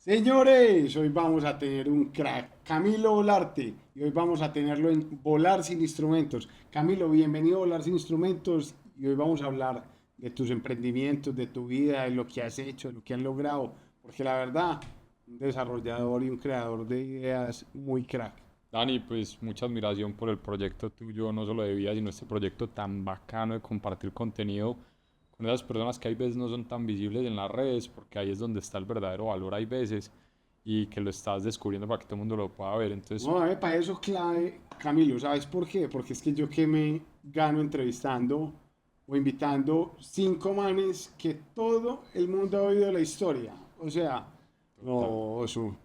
Señores, hoy vamos a tener un crack, Camilo Volarte, y hoy vamos a tenerlo en Volar sin Instrumentos. Camilo, bienvenido a Volar sin Instrumentos, y hoy vamos a hablar de tus emprendimientos, de tu vida, de lo que has hecho, de lo que has logrado, porque la verdad, un desarrollador y un creador de ideas muy crack. Dani, pues mucha admiración por el proyecto tuyo, no solo de vida, sino este proyecto tan bacano de compartir contenido con esas personas que hay veces no son tan visibles en las redes, porque ahí es donde está el verdadero valor, hay veces, y que lo estás descubriendo para que todo el mundo lo pueda ver. Entonces, No, a ver, para eso clave, Camilo, ¿sabes por qué? Porque es que yo que me gano entrevistando o invitando cinco manes que todo el mundo ha oído la historia. O sea, total, no, eso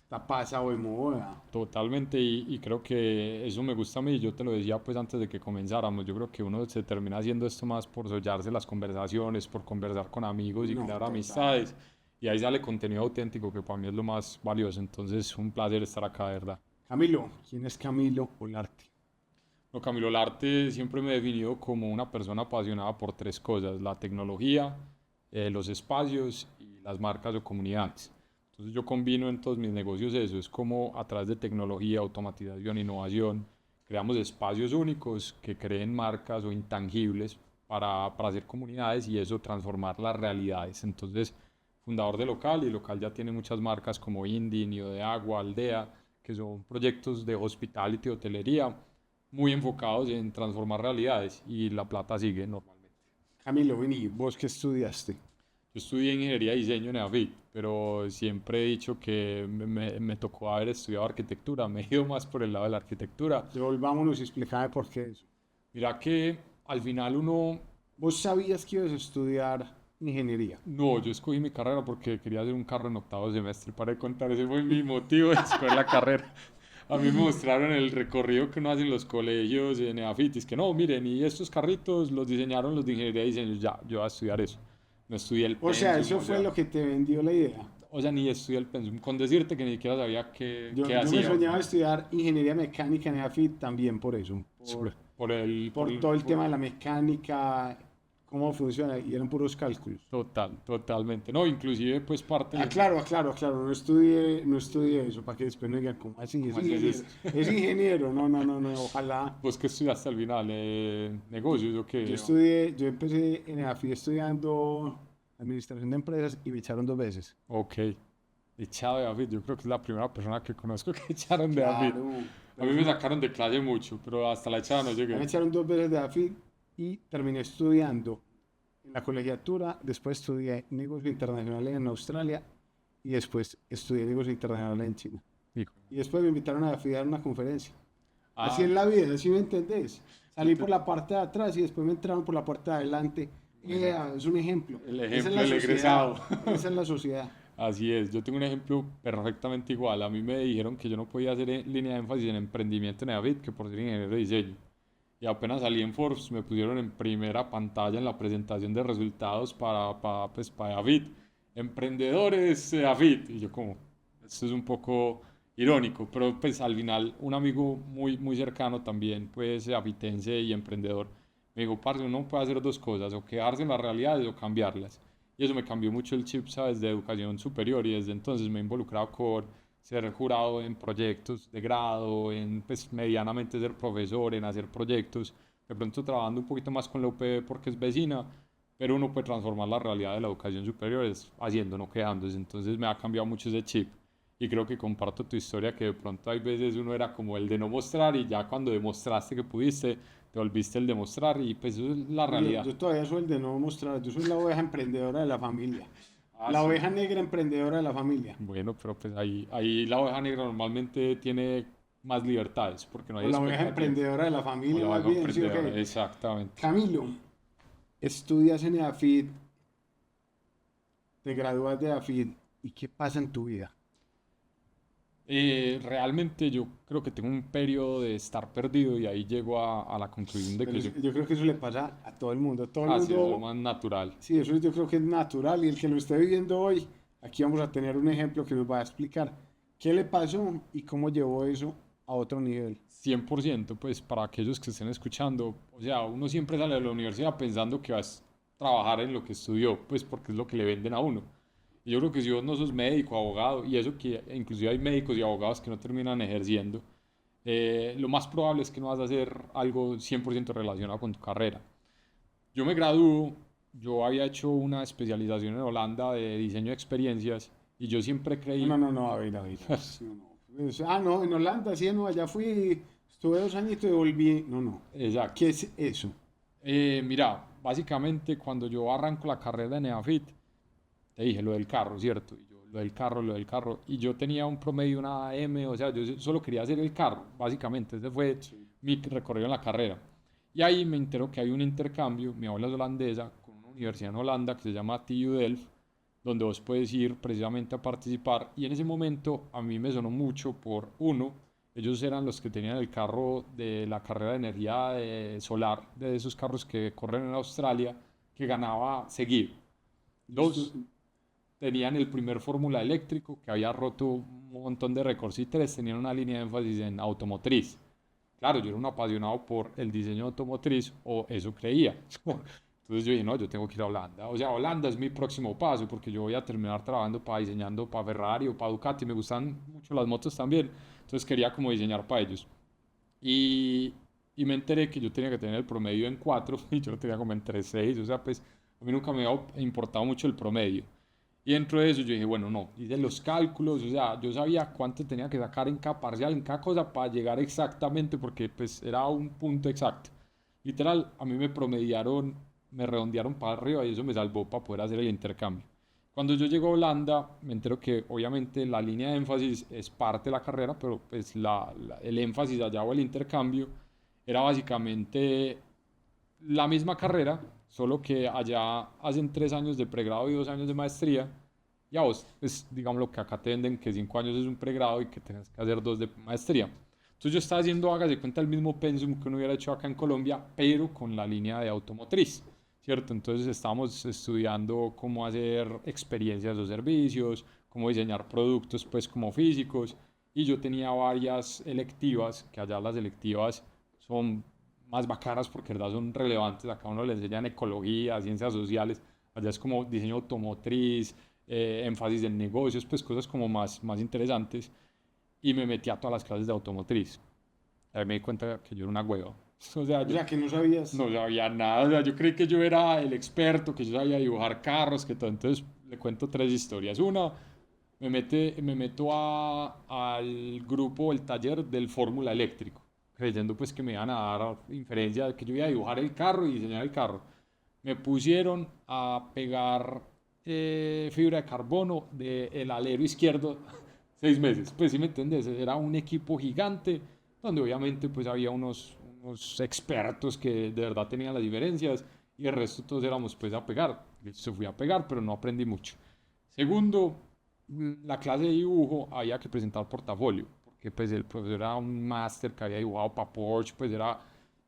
está pasado de moda. totalmente, y creo que eso me gusta a mí, yo te lo decía pues antes de que comenzáramos, yo creo que uno se termina haciendo esto más por sollarse las conversaciones, por conversar con amigos y No, crear total. amistades, y ahí sale contenido auténtico que para mí es lo más valioso. Entonces, un placer estar acá, de verdad. Camilo, ¿quién es Camilo Olarte? No, Camilo Larte siempre me he definido como una persona apasionada por tres cosas: la tecnología, los espacios y las marcas o comunidades. Entonces yo combino en todos mis negocios eso, es como a través de tecnología, automatización, innovación, creamos espacios únicos que creen marcas o intangibles para hacer comunidades y eso transformar las realidades. Entonces, fundador de Local, y Local ya tiene muchas marcas como Indy, Nido de Agua, Aldea, que son proyectos de hospitality, hotelería, muy enfocados en transformar realidades, y la plata sigue normalmente. Camilo, vení, ¿vos qué estudiaste? Yo estudié ingeniería y diseño en EAFIT, pero siempre he dicho que me tocó haber estudiado arquitectura, me he ido más por el lado de la arquitectura. Devolvámonos y explícame por qué eso. Mira que al final uno, ¿Vos sabías que ibas a estudiar ingeniería? no, yo escogí mi carrera porque quería hacer un carro en octavo semestre, para de contar, ese fue mi motivo de escoger la carrera. A mí me mostraron el recorrido que uno hace en los colegios, en EAFIT, y es que no, miren, y estos carritos los diseñaron los de ingeniería y diseño, ya, yo voy a estudiar eso. No estudié el O sea, pensum, eso fue lo que te vendió la idea. o sea, ni estudié el pensum, con decirte que ni siquiera sabía qué Yo me hacía. soñaba estudiar ingeniería mecánica en EAFIT también por eso, por todo el tema de la mecánica, cómo funciona, y eran puros cálculos. totalmente. No, inclusive pues parte, Aclaro, no estudié eso, para que después no digan, ¿cómo así? Es como así ingeniero. es, Es ingeniero, no, ojalá. vos que estudiaste al final, negocios o qué. Yo empecé en EAFIT estudiando administración de empresas y me echaron dos veces. Ok, echado de David, yo creo que es la primera persona que conozco que echaron de David. Claro, A pero mí es me una, sacaron de clase mucho, pero hasta la echada no me llegué. echaron dos veces de EAFIT y terminé estudiando en la colegiatura, después estudié negocio internacional en Australia y después estudié negocio internacional en China. Hijo. Y después me invitaron a dar una conferencia. Así es Ah, la vida, ¿sí me entendés? sí, Salí por la parte de atrás y después me entraron por la parte de adelante. bueno, Es un ejemplo. el Esa es ejemplo la del sociedad. egresado. Esa es la sociedad. Así es, yo tengo un ejemplo perfectamente igual. A mí me dijeron que yo no podía hacer línea de énfasis en emprendimiento en David, que por ser ingeniero de diseño. Y apenas salí en Forbes, me pusieron en primera pantalla en la presentación de resultados para David. Emprendedores David. Y yo como, esto es un poco irónico, pero pues al final un amigo muy cercano también, pues abitense y emprendedor, me dijo, parce, uno puede hacer dos cosas: o quedarse en las realidades o cambiarlas. Y eso me cambió mucho el chip, ¿sabes? De educación superior, y desde entonces me he involucrado con ser jurado en proyectos de grado, en pues medianamente ser profesor, en hacer proyectos, de pronto trabajando un poquito más con la UPB porque es vecina, pero uno puede transformar la realidad de la educación superior es haciendo, no quedándose. Entonces me ha cambiado mucho ese chip, y creo que comparto tu historia, que de pronto hay veces uno era como el de no mostrar, y ya cuando demostraste que pudiste, te volviste el demostrar, y pues eso es la realidad. Yo todavía soy el de no mostrar. Yo soy la oveja emprendedora de la familia. Ah, La sí. oveja negra emprendedora de la familia. Bueno, pero pues ahí la oveja negra normalmente tiene más libertades porque no O hay la oveja expectativas. emprendedora de la O familia, la más oveja bien, ¿sí o emprendedora, qué? exactamente. Camilo, estudias en EAFIT, te gradúas de EAFIT, ¿y qué pasa en tu vida? Realmente yo creo que tengo un periodo de estar perdido, y ahí llego a la conclusión de que yo, Yo creo que eso le pasa a todo el mundo. Todo el así es lo mundo, más natural. sí, eso yo creo que es natural y el que lo esté viviendo hoy, aquí vamos a tener un ejemplo que nos va a explicar qué le pasó y cómo llevó eso a otro nivel. 100%, pues para aquellos que estén escuchando, o sea, uno siempre sale de la universidad pensando que vas a trabajar en lo que estudió, pues porque es lo que le venden a uno. Y yo creo que si vos no sos médico, abogado, y eso que inclusive hay médicos y abogados que no terminan ejerciendo, lo más probable es que no vas a hacer algo 100% relacionado con tu carrera. Yo me gradúo, yo había hecho una especialización en Holanda de diseño de experiencias y yo siempre No, creí, no, no, a ver. No, no. No, en Holanda, sí, no, allá fui, estuve 2 añitos y volví. No, no. exacto. ¿Qué es eso? Mira, básicamente cuando yo arranco la carrera de Neafit, te dije lo del carro, ¿cierto? Y yo, lo del carro, y yo tenía un promedio, una M, o sea, yo solo quería hacer el carro, básicamente, ese fue Sí. mi recorrido en la carrera. Y ahí me entero que hay un intercambio, mi abuela es holandesa, con una universidad en Holanda que se llama TU Delft, donde vos puedes ir precisamente a participar, y en ese momento a mí me sonó mucho por uno, ellos eran los que tenían el carro de la carrera de energía solar, de esos carros que corren en Australia, que ganaba seguido. Yo estu- Dos, tenían el primer Fórmula eléctrico que había roto un montón de récords y tres, tenían una línea de énfasis en automotriz. Claro, yo era un apasionado por el diseño automotriz, o eso creía. Entonces yo dije, no, yo tengo que ir a Holanda. O sea, Holanda es mi próximo paso porque yo voy a terminar trabajando para diseñando para Ferrari o para Ducati. Me gustan mucho las motos también. Entonces quería como diseñar para ellos. Y, y me enteré que yo tenía que tener el promedio en 4 y yo lo tenía como en 3,6. O sea, pues a mí nunca me había importado mucho el promedio. Y dentro de eso yo dije, bueno, no, hice los cálculos, o sea, yo sabía cuánto tenía que sacar en cada parcial, en cada cosa, para llegar exactamente, porque pues era un punto exacto. Literal, a mí me promediaron, me redondearon para arriba y eso me salvó para poder hacer el intercambio. Cuando yo llego a Holanda, me entero que obviamente la línea de énfasis es parte de la carrera, pero pues el énfasis allá o el intercambio era básicamente la misma carrera, solo que allá hacen 3 años de pregrado y 2 años de maestría, y a vos, pues digamos lo que acá te venden, que 5 años es un pregrado y que tenés que hacer 2 de maestría. Entonces yo estaba haciendo, hágase cuenta, el mismo pensum que uno hubiera hecho acá en Colombia, pero con la línea de automotriz, ¿cierto? Entonces estábamos estudiando cómo hacer experiencias o servicios, cómo diseñar productos, pues como físicos, y yo tenía varias electivas, que allá las electivas son más bacanas porque verdad son relevantes. Acá uno le enseñan ecología, ciencias sociales, allá es como diseño automotriz, énfasis en negocios, pues cosas como más interesantes. Y me metí a todas las clases de automotriz. Ahí me di cuenta que yo era una hueva. O sea, O yo sea, que no sabías. no sabía nada. O sea, yo creí que yo era el experto, que yo sabía dibujar carros, que todo. Entonces le cuento tres historias. Una, me meto al grupo, el taller del Fórmula Eléctrico, creyendo pues que me iban a dar inferencia de que yo iba a dibujar el carro y diseñar el carro. Me pusieron a pegar fibra de carbono del alero izquierdo 6 meses. Pues si me entendés, era un equipo gigante donde obviamente pues había unos expertos que de verdad tenían las diferencias y el resto todos éramos pues a pegar. Se fui a pegar, pero no aprendí mucho. Segundo, la clase de dibujo había que presentar portafolio, porque pues el profesor era un máster que había dibujado para Porsche, pues era...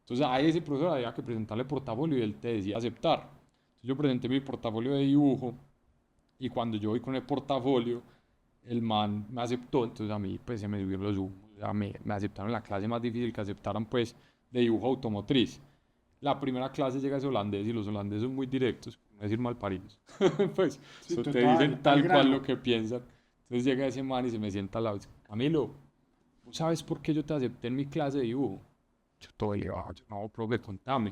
Entonces a ese profesor había que presentarle portafolio y él te decía aceptar. Entonces yo presenté mi portafolio de dibujo y cuando yo voy con el portafolio, el man me aceptó, entonces a mí pues se me subieron los humos, o sea, me aceptaron la clase más difícil que aceptaran pues de dibujo automotriz. La primera clase llega ese holandés y los holandeses son muy directos, por no decir malparidos. Pues Sí, eso te total, dicen al tal cual lo grano. que piensan. Entonces llega ese man y se me sienta al lado y dice, Camilo, ¿vos sabes por qué yo te acepté en mi clase de dibujo? Yo todo elevado, yo no, profe, contame.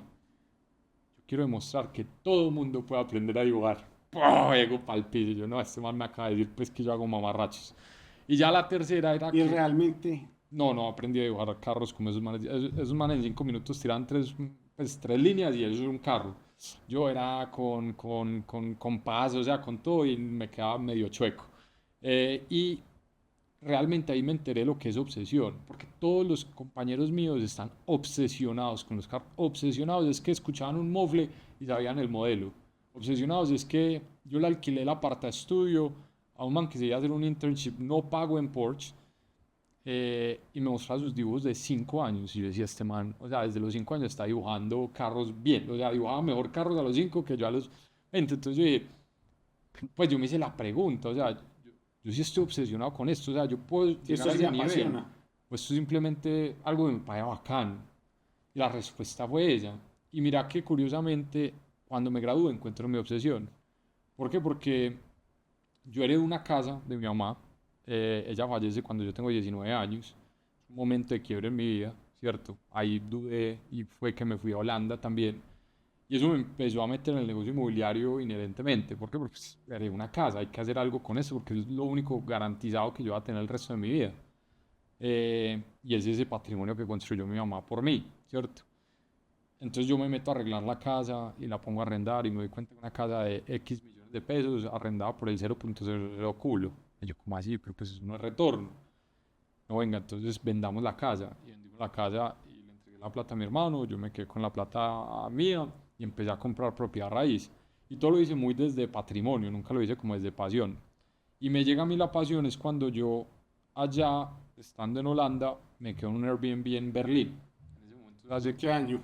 Yo quiero demostrar que todo el mundo puede aprender a dibujar. ¡Pum! Ego pa'l piso. Yo no, este man me acaba de decir pues que yo hago mamarrachos. Y ya la tercera era Y que realmente, no, no aprendí a dibujar carros como esos manes. Esos manes en 5 minutos tiran tres líneas y eso es un carro. Yo era con compás, o sea, con todo y me quedaba medio chueco. Y realmente ahí me enteré lo que es obsesión, porque todos los compañeros míos están obsesionados con los carros. Obsesionados es que escuchaban un mofle y sabían el modelo. Obsesionados es que yo le alquilé el aparta estudio a un man que se iba a hacer un internship no pago en Porsche y me mostraba sus dibujos de 5 años. Y yo decía, este man, o sea, desde los 5 años está dibujando carros bien. O sea, dibujaba mejor carros a los 5 que yo a los 20. Entonces yo dije, pues yo me hice la pregunta, o sea, yo sí estoy obsesionado con esto. O sea, yo puedo si llegar esto a sí le ese nivel. apasiona. O esto es simplemente algo que me parece bacán. Y la respuesta fue ella. Y mira que curiosamente, cuando me gradué encuentro mi obsesión. ¿Por qué? Porque yo heredé una casa de mi mamá. Ella fallece cuando yo tengo 19 años. Un momento de quiebre en mi vida, ¿cierto? Ahí dudé y fue que me fui a Holanda también. Y eso me empezó a meter en el negocio inmobiliario inherentemente. ¿Por qué? Porque pues, heredé una casa, hay que hacer algo con eso porque es lo único garantizado que yo voy a tener el resto de mi vida. Y es ese patrimonio que construyó mi mamá por mí, ¿cierto? Entonces yo me meto a arreglar la casa y la pongo a arrendar y me doy cuenta que una casa de X millones de pesos arrendada por el 0.00 culo. Y yo, ¿cómo así? Pero pues eso no es retorno. No, venga, entonces vendamos la casa. Y vendimos la casa y le entregué la plata a mi hermano, yo me quedé con la plata mía y empecé a comprar propiedad raíz. Y todo lo hice muy desde patrimonio, nunca lo hice como desde pasión. Y me llega a mí la pasión es cuando yo allá, estando en Holanda, me quedo en un Airbnb en Berlín. En ese momento ¿Hace qué año?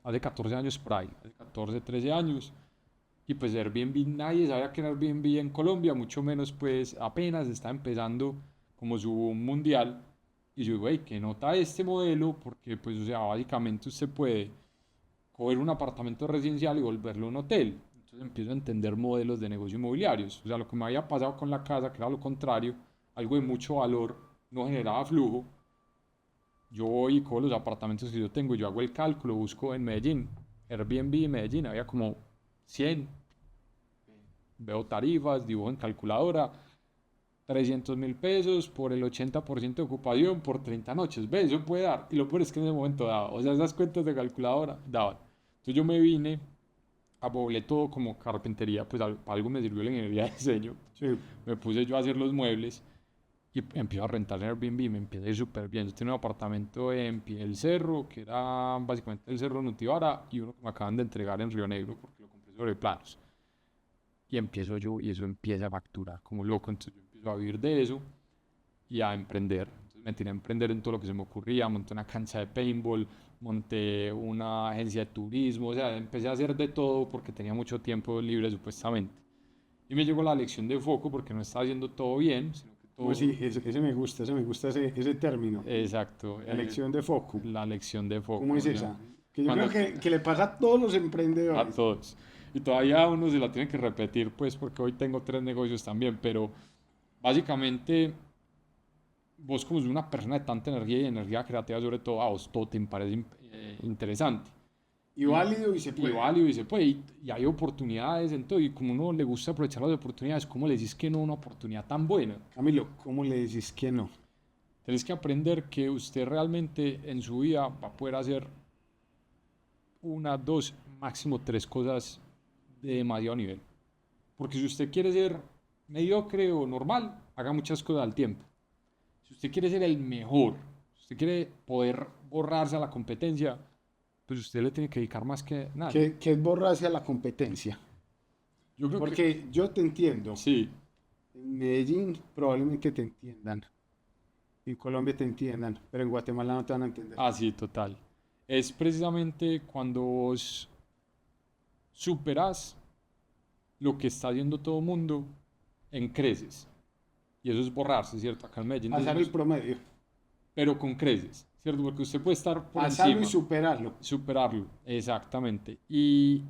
hace 14 años por ahí, hace 14, 13 años. Y pues Airbnb, nadie sabía que era Airbnb en Colombia, mucho menos pues apenas está empezando como su mundial. Y yo digo, hey, ¿qué nota este modelo? Porque pues, o sea, básicamente usted puede coger un apartamento residencial y volverlo un hotel. Entonces empiezo a entender modelos de negocio inmobiliarios. O sea, lo que me había pasado con la casa, que era lo contrario, algo de mucho valor, no generaba flujo. Yo voy y cojo los apartamentos que yo tengo, yo hago el cálculo, busco en Medellín, Airbnb en Medellín, había como 100, veo tarifas, dibujo en calculadora, 300.000 pesos por el 80% de ocupación por 30 noches, ¿ves? Eso puede dar, y lo peor es que en ese momento daba, o sea, esas cuentas de calculadora daban. Entonces yo me vine, aboblé todo como carpintería, pues para algo me sirvió la ingeniería de diseño, Sí. me puse yo a hacer los muebles y empiezo a rentar en Airbnb y me empieza a ir súper bien. Yo tenía un apartamento en Pie del Cerro, que era básicamente el Cerro Nutibara, y uno que me acaban de entregar en Río Negro porque lo compré sobre planos. Y empiezo yo, y eso empieza a facturar como loco. Entonces yo empiezo a vivir de eso y a emprender. Entonces me tiré a emprender en todo lo que se me ocurría. Monté una cancha de paintball, monté una agencia de turismo, o sea, empecé a hacer de todo porque tenía mucho tiempo libre supuestamente. Y me llegó la lección de foco porque no estaba haciendo todo bien, sino que Pues todo... sí, ese me gusta ese término. Exacto, La lección de foco. la lección de foco. ¿Cómo es O sea, esa? Que yo cuando creo que le pasa a todos los a emprendedores. todos. Y todavía uno se la tiene que repetir, pues, porque hoy tengo 3 negocios también, pero básicamente vos como sos una persona de tanta energía y energía creativa, sobre todo a vos todo te parece interesante Y y, válido y se y puede. válido y se puede, y hay oportunidades en todo, y como uno le gusta aprovechar las oportunidades, ¿cómo le decís que no a una oportunidad tan buena? Camilo, ¿cómo le decís que no? Tenés que aprender que usted realmente en su vida va a poder hacer una, dos, máximo tres cosas de demasiado nivel. Porque si usted quiere ser mediocre o normal, haga muchas cosas al tiempo. Si usted quiere ser el mejor, si usted quiere poder borrarse a la competencia, pues usted le tiene que dedicar más que nada. Que es borrarse a la competencia. Yo creo que Porque yo te entiendo. sí, En Medellín probablemente te entiendan. En Colombia te entiendan. Pero en Guatemala no te van a entender. sí, total. Es precisamente cuando vos superás lo que está haciendo todo el mundo en creces. Y eso es borrarse, ¿cierto? Acá en Medellín Pasar decimos, el promedio. pero con creces, ¿cierto? Porque usted puede estar por Pasarlo y encima, superarlo. superarlo, exactamente. Y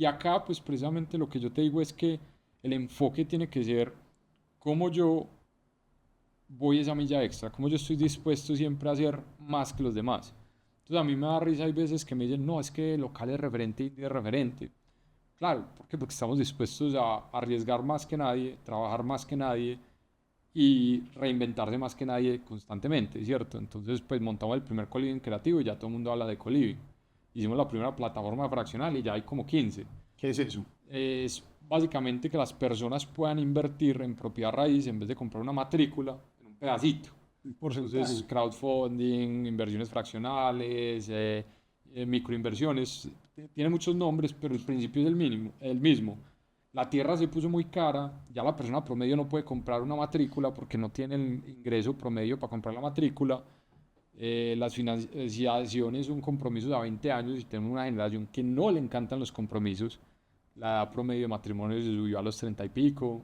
acá, pues precisamente lo que yo te digo es que el enfoque tiene que ser cómo yo voy esa milla extra, cómo yo estoy dispuesto siempre a hacer más que los demás. Entonces a mí me da risa, hay veces que me dicen, no, es que local es referente y es referente. Claro, ¿por qué? Porque estamos dispuestos a arriesgar más que nadie, trabajar más que nadie y reinventarse más que nadie constantemente, ¿cierto? Entonces, pues montamos el primer co-living creativo y ya todo el mundo habla de co-living. Hicimos la primera plataforma fraccional y ya hay como 15. ¿Qué es eso? Es básicamente que las personas puedan invertir en propiedad raíz en vez de comprar una matrícula en un pedacito. Un Entonces, porcentaje. crowdfunding, inversiones fraccionales, microinversiones, tiene muchos nombres, pero el principio es el mismo. La tierra se puso muy cara, ya la persona promedio no puede comprar una matrícula porque no tiene el ingreso promedio para comprar la matrícula. Las financiaciones son compromisos a 20 años y tenemos una generación que no le encantan los compromisos. La edad promedio de matrimonio se subió a los 30 y pico.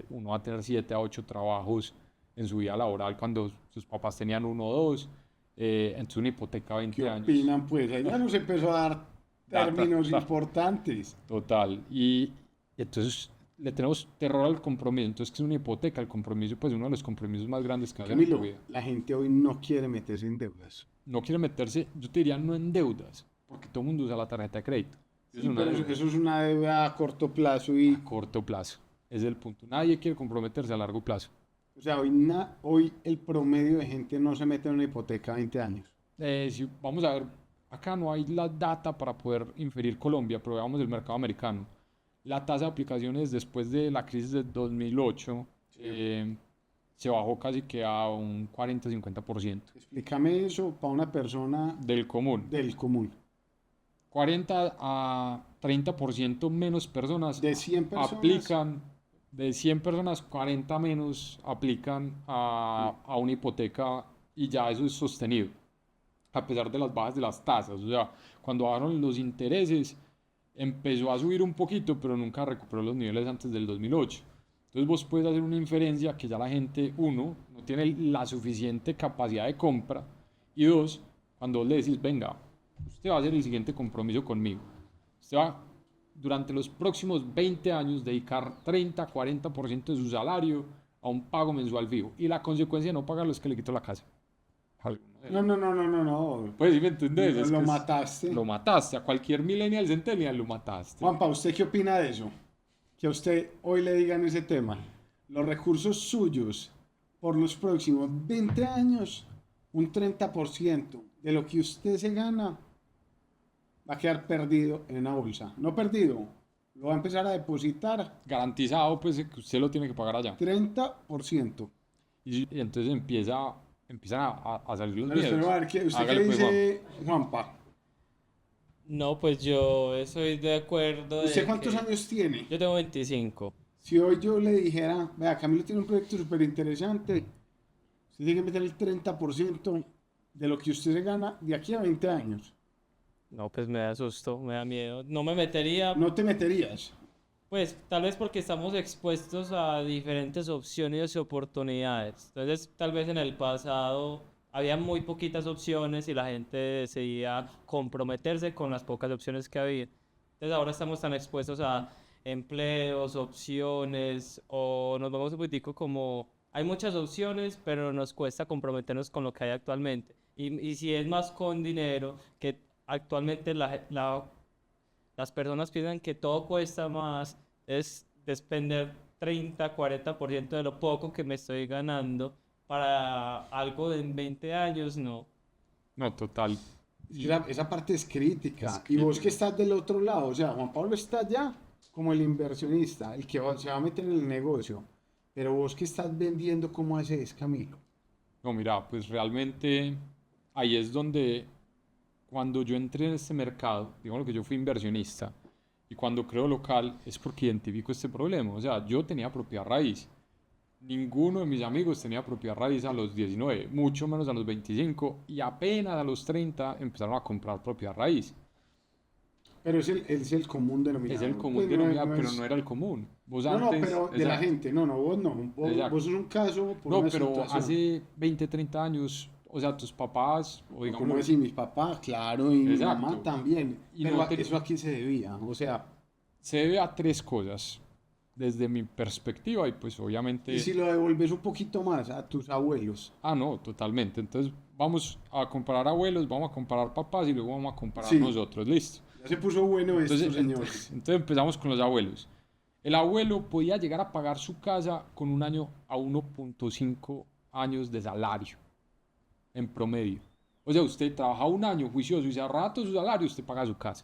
Uno va a tener 7 a 8 trabajos en su vida laboral cuando sus papás tenían uno o dos. Entonces una hipoteca a ¿Qué 20 años. opinan? Pues ahí ya nos empezó a dar términos importantes. Total. Y entonces le tenemos terror al compromiso. Entonces, ¿qué es una hipoteca? El compromiso, pues, uno de los compromisos más grandes que hay en tu Camilo, vida. la gente hoy no quiere meterse en deudas. No quiere meterse, yo te diría, no en deudas, porque todo el mundo usa la tarjeta de crédito. Sí, Es una pero deuda eso es una deuda a corto plazo y, a corto plazo. Es el punto. Nadie quiere comprometerse a largo plazo. o sea, hoy el promedio de gente no se mete en una hipoteca a 20 años. Si vamos a ver, acá no hay la data para poder inferir Colombia, pero veamos el mercado americano. La tasa de aplicaciones después de la crisis de 2008 se bajó casi que a un 40-50% Explícame eso para una persona del común. del común. 40 a 30% menos personas De 100 personas, aplican, de 100 personas, 40 menos aplican a una hipoteca y ya eso es sostenido, a pesar de las bajas de las tasas. O sea, cuando bajaron los intereses, empezó a subir un poquito, pero nunca recuperó los niveles antes del 2008. Entonces vos puedes hacer una inferencia que ya la gente, uno, no tiene la suficiente capacidad de compra, y dos, cuando vos le decís, venga, usted va a hacer el siguiente compromiso conmigo. Usted va durante los próximos 20 años dedicar 30-40% de su salario a un pago mensual fijo. Y la consecuencia de no pagarlo es que le quito la casa. No. Pues, ¿sí me entendés? Es Lo que mataste. lo mataste. A cualquier millennial, centennial lo mataste. Juanpa, ¿usted qué opina de eso? Que a usted hoy le digan ese tema. Los recursos suyos por los próximos 20 años, un 30% de lo que usted se gana va a quedar perdido en una bolsa. No perdido, lo va a empezar a depositar Garantizado, pues, que usted lo tiene que pagar allá. 30%. Y entonces empiezan a salir los Pero usted, miedos. a ver, ¿usted Hágale, qué pues, dice, Juanpa? No, pues yo estoy de acuerdo de ¿Usted cuántos que- años tiene? Yo tengo 25. Si hoy yo le dijera, vea, Camilo tiene un proyecto súper interesante, usted tiene que meter el 30% de lo que usted se gana de aquí a 20 años. No, pues me da susto, me da miedo. No me metería, No te meterías. pues tal vez porque estamos expuestos a diferentes opciones y oportunidades. Entonces, tal vez en el pasado había muy poquitas opciones y la gente decidía comprometerse con las pocas opciones que había. Entonces, ahora estamos tan expuestos a empleos, opciones, o nos vamos un poquitico como hay muchas opciones, pero nos cuesta comprometernos con lo que hay actualmente. Y si es más con dinero, que actualmente las personas piensan que todo cuesta más, es despender 30-40% de lo poco que me estoy ganando para algo de en 20 años, no. No, total. Esa parte es crítica. Es Y vos crítica. que estás del otro lado, o sea, Juan Pablo está allá como el inversionista, el que se va a meter en el negocio. Pero vos que estás vendiendo, ¿cómo haces, Camilo? No, mira, pues realmente ahí es donde cuando yo entré en este mercado, digamos que yo fui inversionista y cuando creo local es porque identifico este problema. O sea, yo tenía propiedad raíz. Ninguno de mis amigos tenía propiedad raíz a los 19, mucho menos a los 25 y apenas a los 30 empezaron a comprar propiedad raíz. Pero es el común denominador. Es el común Pues no denominador, pero es- no era el común. Vos No, antes, pero de la exacto. gente. No, vos no. Exacto. Vos sos un caso por No, una pero situación. hace 20, 30 años, o sea, tus papás, o Como digamos, decir, mis papás, claro, y mi Exacto. mamá también. Y Pero no te- eso a quién se debía. O sea, se debe a tres cosas, desde mi perspectiva, y pues obviamente... y si lo devolves un poquito más a tus abuelos. Ah, no, totalmente. Entonces vamos a comparar abuelos, vamos a comparar papás y luego vamos a comparar Sí. nosotros, listo. Ya se puso bueno esto, Entonces, señor. entonces empezamos con los abuelos. El abuelo podía llegar a pagar su casa con un año a 1.5 años de salario en promedio. O sea, usted trabaja un año juicioso y se ahorra todo su salario, usted paga su casa.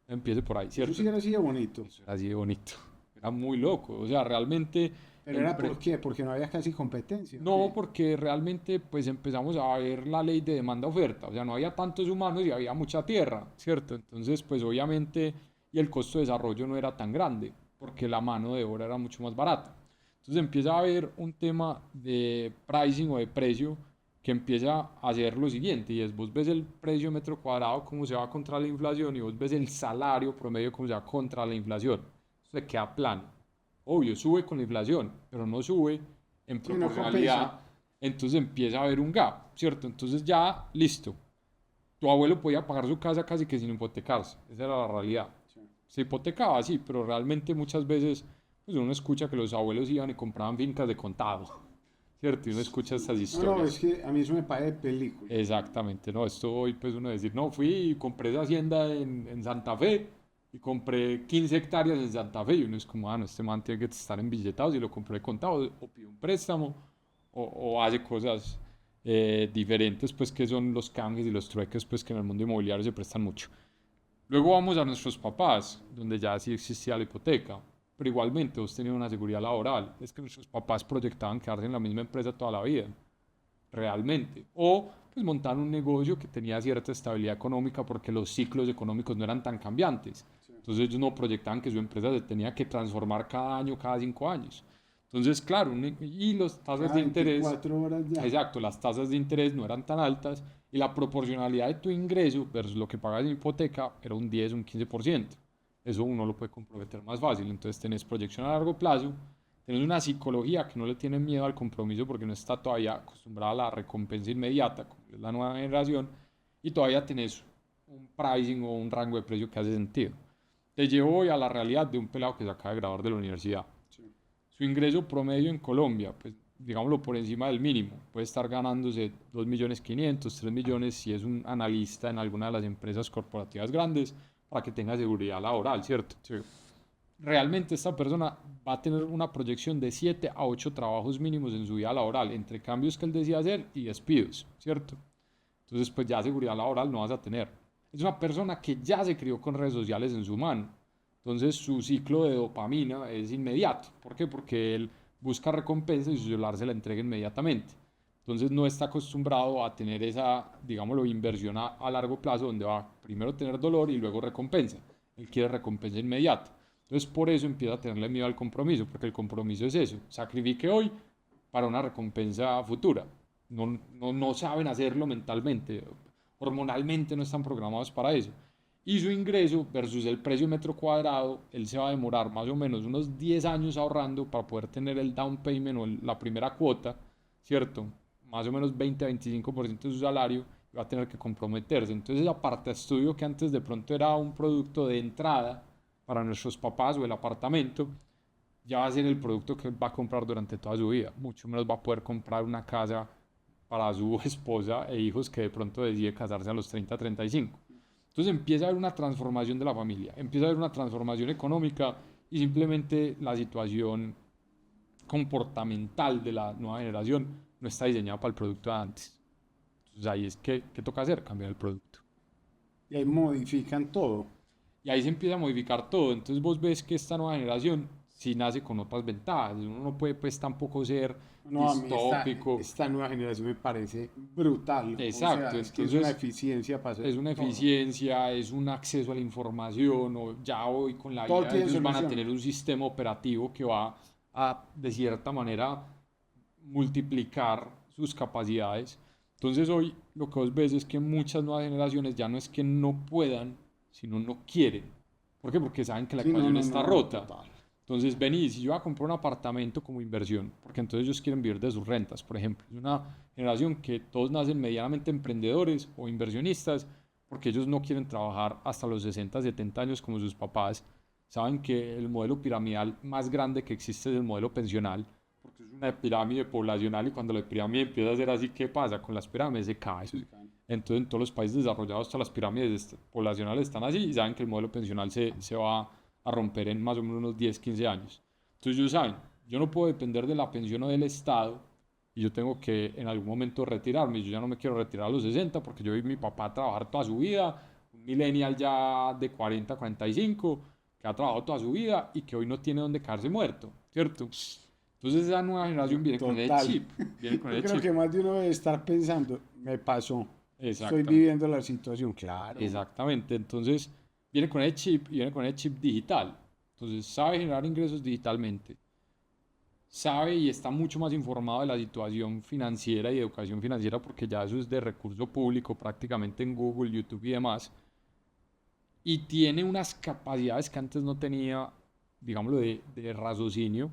Empiece por ahí, Eso ¿cierto? sí era así de bonito. Eso era así de bonito. Era muy loco. O sea, realmente... Pero el era pre- ¿por qué? Porque no había casi competencia. No, ¿Qué? porque realmente pues empezamos a ver la ley de demanda-oferta, o sea, no había tantos humanos y había mucha tierra, ¿cierto? Entonces, pues obviamente, y el costo de desarrollo no era tan grande, porque la mano de obra era mucho más barata. Entonces empieza a haber un tema de pricing o de precio que empieza a hacer lo siguiente, y es vos ves el precio metro cuadrado como se va contra la inflación y vos ves el salario promedio como se va contra la inflación. Se queda plano. Obvio, sube con la inflación, pero no sube en Sí, no proporcionalidad. compensa. Entonces empieza a haber un gap, ¿cierto? Entonces ya, listo. Tu abuelo podía pagar su casa casi que sin hipotecarse. Esa era la realidad. Sí. Se hipotecaba, sí, pero realmente muchas veces pues uno escucha que los abuelos iban y compraban fincas de contado, ¿cierto? Y uno escucha estas No, historias. es que a mí eso me parece de película. Exactamente, no, esto hoy pues uno decir, no, fui y compré esa hacienda en Santa Fe y compré 15 hectáreas en Santa Fe y uno es como, ah, no, este man tiene que estar embilletado si lo compré de contado o pide un préstamo o hace cosas diferentes pues que son los canjes y los trueques pues que en el mundo inmobiliario se prestan mucho. Luego vamos a nuestros papás, donde ya sí existía la hipoteca, pero igualmente vos tenías una seguridad laboral, es que nuestros papás proyectaban quedarse en la misma empresa toda la vida realmente. O pues montar un negocio que tenía cierta estabilidad económica porque los ciclos económicos no eran tan cambiantes. Entonces ellos no proyectaban que su empresa se tenía que transformar cada año, cada 5 años. Entonces, claro, y las tasas Cada de interés, 24 horas ya. exacto, las tasas de interés no eran tan altas y la proporcionalidad de tu ingreso versus lo que pagas en hipoteca era un 10, un 15%. Eso uno lo puede comprometer más fácil. Entonces tenés proyección a largo plazo, tenés una psicología que no le tiene miedo al compromiso porque no está todavía acostumbrada a la recompensa inmediata, como es la nueva generación, y todavía tenés un pricing o un rango de precio que hace sentido. Te llevo hoy a la realidad de un pelado que se acaba de graduar de la universidad. Sí. Su ingreso promedio en Colombia, pues digámoslo por encima del mínimo, puede estar ganándose 2.500.000, 3 millones si es un analista en alguna de las empresas corporativas grandes para que tenga seguridad laboral, ¿cierto? Sí. Realmente esta persona va a tener una proyección de 7 a 8 trabajos mínimos en su vida laboral, entre cambios que él decía hacer y despidos, ¿cierto? Entonces, pues ya seguridad laboral no vas a tener. Es una persona que ya se crió con redes sociales en su mano. Entonces, su ciclo de dopamina es inmediato. ¿Por qué? Porque él busca recompensa y su celular se la entrega inmediatamente. Entonces, no está acostumbrado a tener esa, digámoslo, inversión a largo plazo donde va a primero tener dolor y luego recompensa. Él quiere recompensa inmediata. Entonces, por eso empieza a tenerle miedo al compromiso, porque el compromiso es eso. Sacrifique hoy para una recompensa futura. No saben hacerlo mentalmente, hormonalmente no están programados para eso. Y su ingreso versus el precio metro cuadrado, él se va a demorar más o menos unos 10 años ahorrando para poder tener el down payment o la primera cuota, ¿cierto? Más o menos 20 a 25% de su salario y va a tener que comprometerse. Entonces, esa parte de estudio que antes de pronto era un producto de entrada para nuestros papás o el apartamento, ya va a ser el producto que él va a comprar durante toda su vida. Mucho menos va a poder comprar una casa para su esposa e hijos que de pronto decide casarse a los 30, 35. Entonces empieza a haber una transformación de la familia, empieza a haber una transformación económica y simplemente la situación comportamental de la nueva generación no está diseñada para el producto de antes. Entonces ahí es que toca hacer, cambiar el producto. Y ahí modifican todo. Y ahí se empieza a modificar todo. Entonces vos ves que esta nueva generación sí nace con otras ventajas. Uno no puede pues tampoco ser No, a mí distópico. esta nueva generación me parece brutal. Exacto, O sea, es que es una eficiencia para hacer es una todo. eficiencia, es un acceso a la información, o ya hoy con la Todo IA tiene ellos van a solución. tener un sistema operativo que va a, de cierta manera, multiplicar sus capacidades. Entonces hoy lo que vos ves es que muchas nuevas generaciones ya no es que no puedan, sino no quieren. ¿Por qué? Porque saben que la Sí, ecuación está rota. total. Entonces, vení, si yo voy a comprar un apartamento como inversión, porque entonces ellos quieren vivir de sus rentas, por ejemplo. Es una generación que todos nacen medianamente emprendedores o inversionistas, porque ellos no quieren trabajar hasta los 60, 70 años como sus papás. Saben que el modelo piramidal más grande que existe es el modelo pensional, porque es una pirámide poblacional y cuando la pirámide empieza a ser así, ¿qué pasa? Con las pirámides se cae. Entonces, en todos los países desarrollados, todas las pirámides poblacionales están así y saben que el modelo pensional se va a romper en más o menos unos 10, 15 años. Entonces ellos saben, yo no puedo depender de la pensión o del Estado y yo tengo que en algún momento retirarme. Yo ya no me quiero retirar a los 60 porque yo vi a mi papá trabajar toda su vida, un millennial ya de 40, 45, que ha trabajado toda su vida y que hoy no tiene donde caerse muerto, ¿cierto? Entonces esa nueva generación viene con el Total. chip. Viene con Yo el creo chip. que más de uno debe estar pensando, me pasó, estoy Exactamente. viviendo la situación, claro. Exactamente, entonces viene con el chip y viene con el chip digital. Entonces sabe generar ingresos digitalmente, sabe y está mucho más informado de la situación financiera y educación financiera porque ya eso es de recurso público prácticamente en Google, YouTube y demás. Y tiene unas capacidades que antes no tenía, digámoslo, de raciocinio.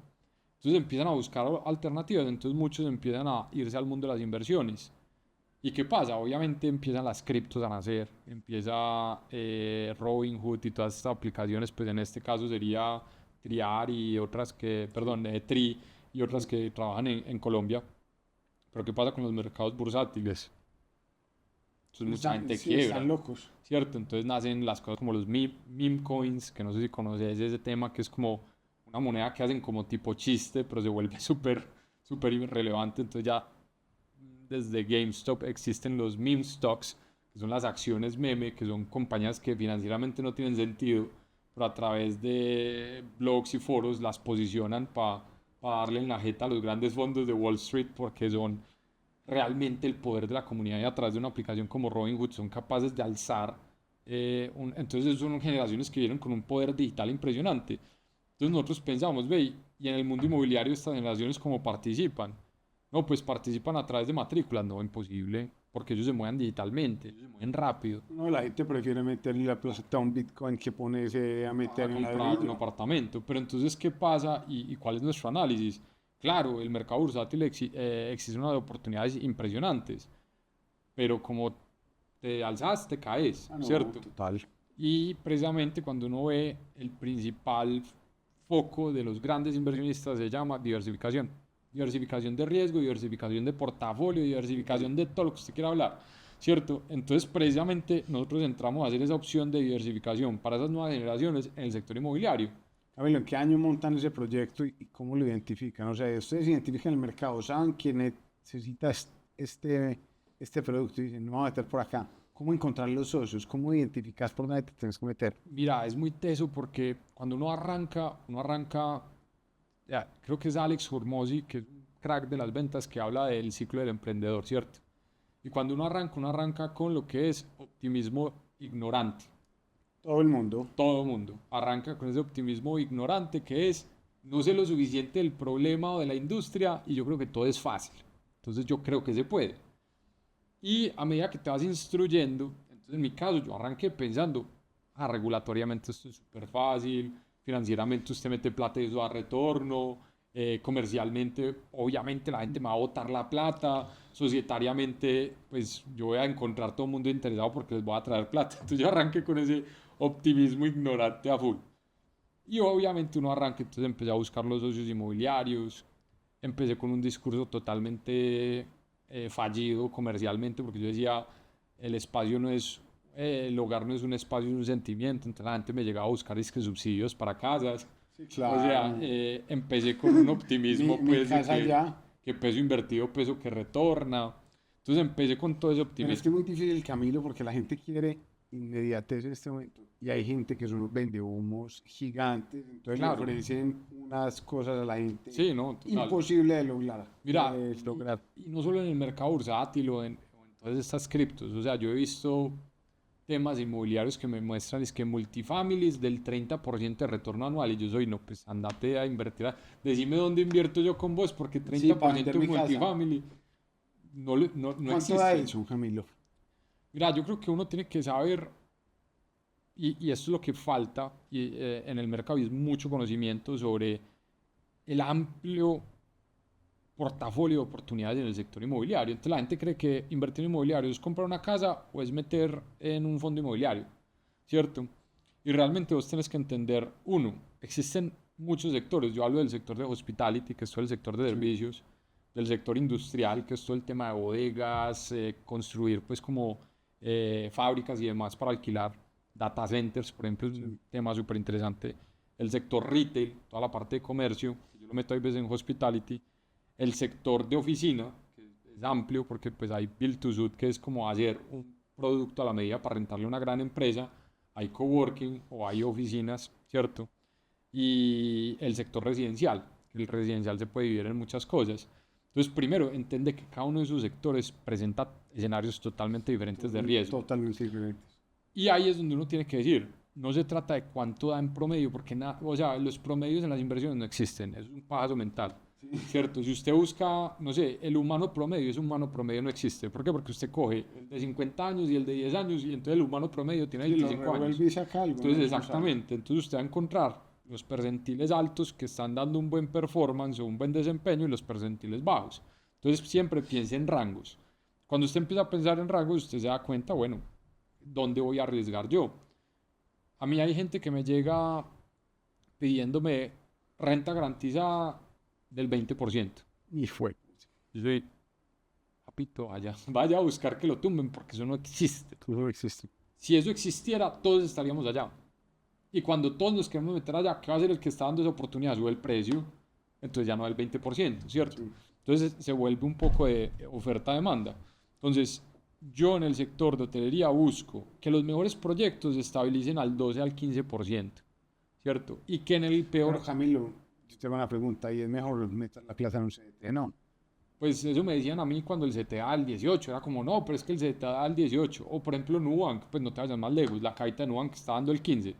Entonces empiezan a buscar alternativas, entonces muchos empiezan a irse al mundo de las inversiones. ¿Y qué pasa? Obviamente empiezan las criptos a nacer, empieza Robinhood y todas estas aplicaciones, pues en este caso sería Triar y otras que, perdón, Tri y otras que trabajan en Colombia. Pero ¿qué pasa con los mercados bursátiles? Entonces mucha gente Sí, están quiebra, locos. ¿cierto? Entonces nacen las cosas como los meme coins, que no sé si conoces ese tema, que es como una moneda que hacen como tipo chiste, pero se vuelve súper irrelevante. Entonces ya desde GameStop existen los meme stocks, que son las acciones meme, que son compañías que financieramente no tienen sentido, pero a través de blogs y foros las posicionan para darle en la jeta a los grandes fondos de Wall Street, porque son realmente el poder de la comunidad y a través de una aplicación como Robinhood son capaces de alzar. Entonces son generaciones que vienen con un poder digital impresionante. Entonces nosotros pensamos, ve, y en el mundo inmobiliario estas generaciones cómo participan. No, pues participan a través de matrículas, no, imposible, porque ellos se mueven digitalmente, ellos se mueven rápido. No, la gente prefiere meterle la plata a un Bitcoin que ponerse a meter en Comprar un ladrillo. apartamento. Pero entonces, ¿qué pasa y cuál es nuestro análisis? Claro, el mercado bursátil existe unas oportunidades impresionantes, pero como te alzas, te caes, Ah, no, ¿cierto? total. Y precisamente cuando uno ve el principal foco de los grandes inversionistas se llama diversificación. Diversificación de riesgo, diversificación de portafolio, diversificación de todo lo que usted quiera hablar, ¿cierto? Entonces, precisamente nosotros entramos a hacer esa opción de diversificación para esas nuevas generaciones en el sector inmobiliario. Camilo, ¿en qué año montan ese proyecto y cómo lo identifican? O sea, ustedes identifican el mercado, saben que necesita este producto y dicen, no vamos a meter por acá. ¿Cómo encontrar los socios? ¿Cómo identificas por dónde te tienes que meter? Mira, es muy teso porque cuando uno arranca, ya, creo que es Alex Hormozzi, que es un crack de las ventas, que habla del ciclo del emprendedor, ¿cierto? Y cuando uno arranca con lo que es optimismo ignorante. Todo el mundo. Todo el mundo arranca con ese optimismo ignorante que es, no sé lo suficiente del problema o de la industria y yo creo que todo es fácil. Entonces yo creo que se puede. Y a medida que te vas instruyendo, entonces en mi caso yo arranqué pensando, regulatoriamente esto es súper fácil, financieramente usted mete plata y eso da retorno, comercialmente obviamente la gente me va a botar la plata, societariamente pues yo voy a encontrar todo el mundo interesado porque les voy a traer plata. Entonces yo arranqué con ese optimismo ignorante a full. Y obviamente uno arranca, entonces empecé a buscar los socios inmobiliarios, empecé con un discurso totalmente fallido comercialmente, porque yo decía, el espacio no es, el hogar no es un espacio, es un sentimiento, entonces la gente me llegaba a buscar es que subsidios para casas. Sí, O sea, claro. empecé con un optimismo Mi pues de casa ya. que peso invertido, peso que retorna. Entonces empecé con todo ese Pero es que optimismo. es muy difícil, Camilo, porque la gente quiere inmediatez en este momento. Y hay gente que son unos vendehumos gigantes, entonces le Claro, ofrecen unas cosas a la gente sí, no, total. imposible de lograr. Mira, De lograr. y no solo en el mercado bursátil o en todas estas criptos, o sea, yo he visto temas inmobiliarios que me muestran es que multifamilies del 30% de retorno anual y yo soy, no, pues andate a invertir, decime dónde invierto yo con vos, porque Sí, para 30% vender en mi casa. multifamily no ¿Cuánto da existe. eso, Camilo? Mira, yo creo que uno tiene que saber, y esto es lo que falta en el mercado, y es mucho conocimiento sobre el amplio portafolio de oportunidades en el sector inmobiliario. Entonces la gente cree que invertir en inmobiliario es comprar una casa o es meter en un fondo inmobiliario, ¿cierto? Y realmente vos tenés que entender, uno, existen muchos sectores. Yo hablo del sector de hospitality, que es todo el sector de Sí. servicios, del sector industrial, que es todo el tema de bodegas, construir pues como fábricas y demás para alquilar, data centers, por ejemplo, es un tema súper interesante. El sector retail, toda la parte de comercio, yo lo meto a veces en hospitality. El sector de oficina, que es amplio porque pues hay build to suit, que es como hacer un producto a la medida para rentarle a una gran empresa, hay coworking o hay oficinas, ¿cierto? Y el sector residencial, que el residencial se puede dividir en muchas cosas. Entonces, primero, entiende que cada uno de esos sectores presenta escenarios totalmente diferentes de riesgo. Totalmente diferentes. Y ahí es donde uno tiene que decir, no se trata de cuánto da en promedio, porque o sea, los promedios en las inversiones no existen, es un paso mental. ¿Cierto? Si usted busca, no sé, el humano promedio, ese humano promedio no existe. ¿Por qué? Porque usted coge el de 50 años y el de 10 años y entonces el humano promedio tiene Sí, lo 25 años. revuelve y saca algo, Entonces, ¿no? exactamente, entonces usted va a encontrar los percentiles altos que están dando un buen performance o un buen desempeño y los percentiles bajos. Entonces, siempre piense en rangos. Cuando usted empieza a pensar en rangos, usted se da cuenta, bueno, ¿dónde voy a arriesgar yo? A mí hay gente que me llega pidiéndome renta garantizada del 20%. Y fue. Yo soy, papito, vaya a buscar que lo tumben porque eso no existe. Eso existe. Si eso existiera, todos estaríamos allá. Y cuando todos nos queremos meter allá, ¿qué va a ser el que está dando esa oportunidad? Sube el precio, entonces ya no el 20%, ¿cierto? Sí. Entonces se vuelve un poco de oferta-demanda. Entonces, yo en el sector de hotelería busco que los mejores proyectos se estabilicen al 12 al 15%, ¿cierto? Y que en el peor... Pero Camilo, yo te hago una pregunta, ¿y es mejor meter la plata en un CDT? No. Pues eso me decían a mí cuando el CTA da al 18, era como, no, pero es que el CTA da al 18. O por ejemplo Nubank, pues no te vayas más lejos, la cajita de Nubank está dando el 15.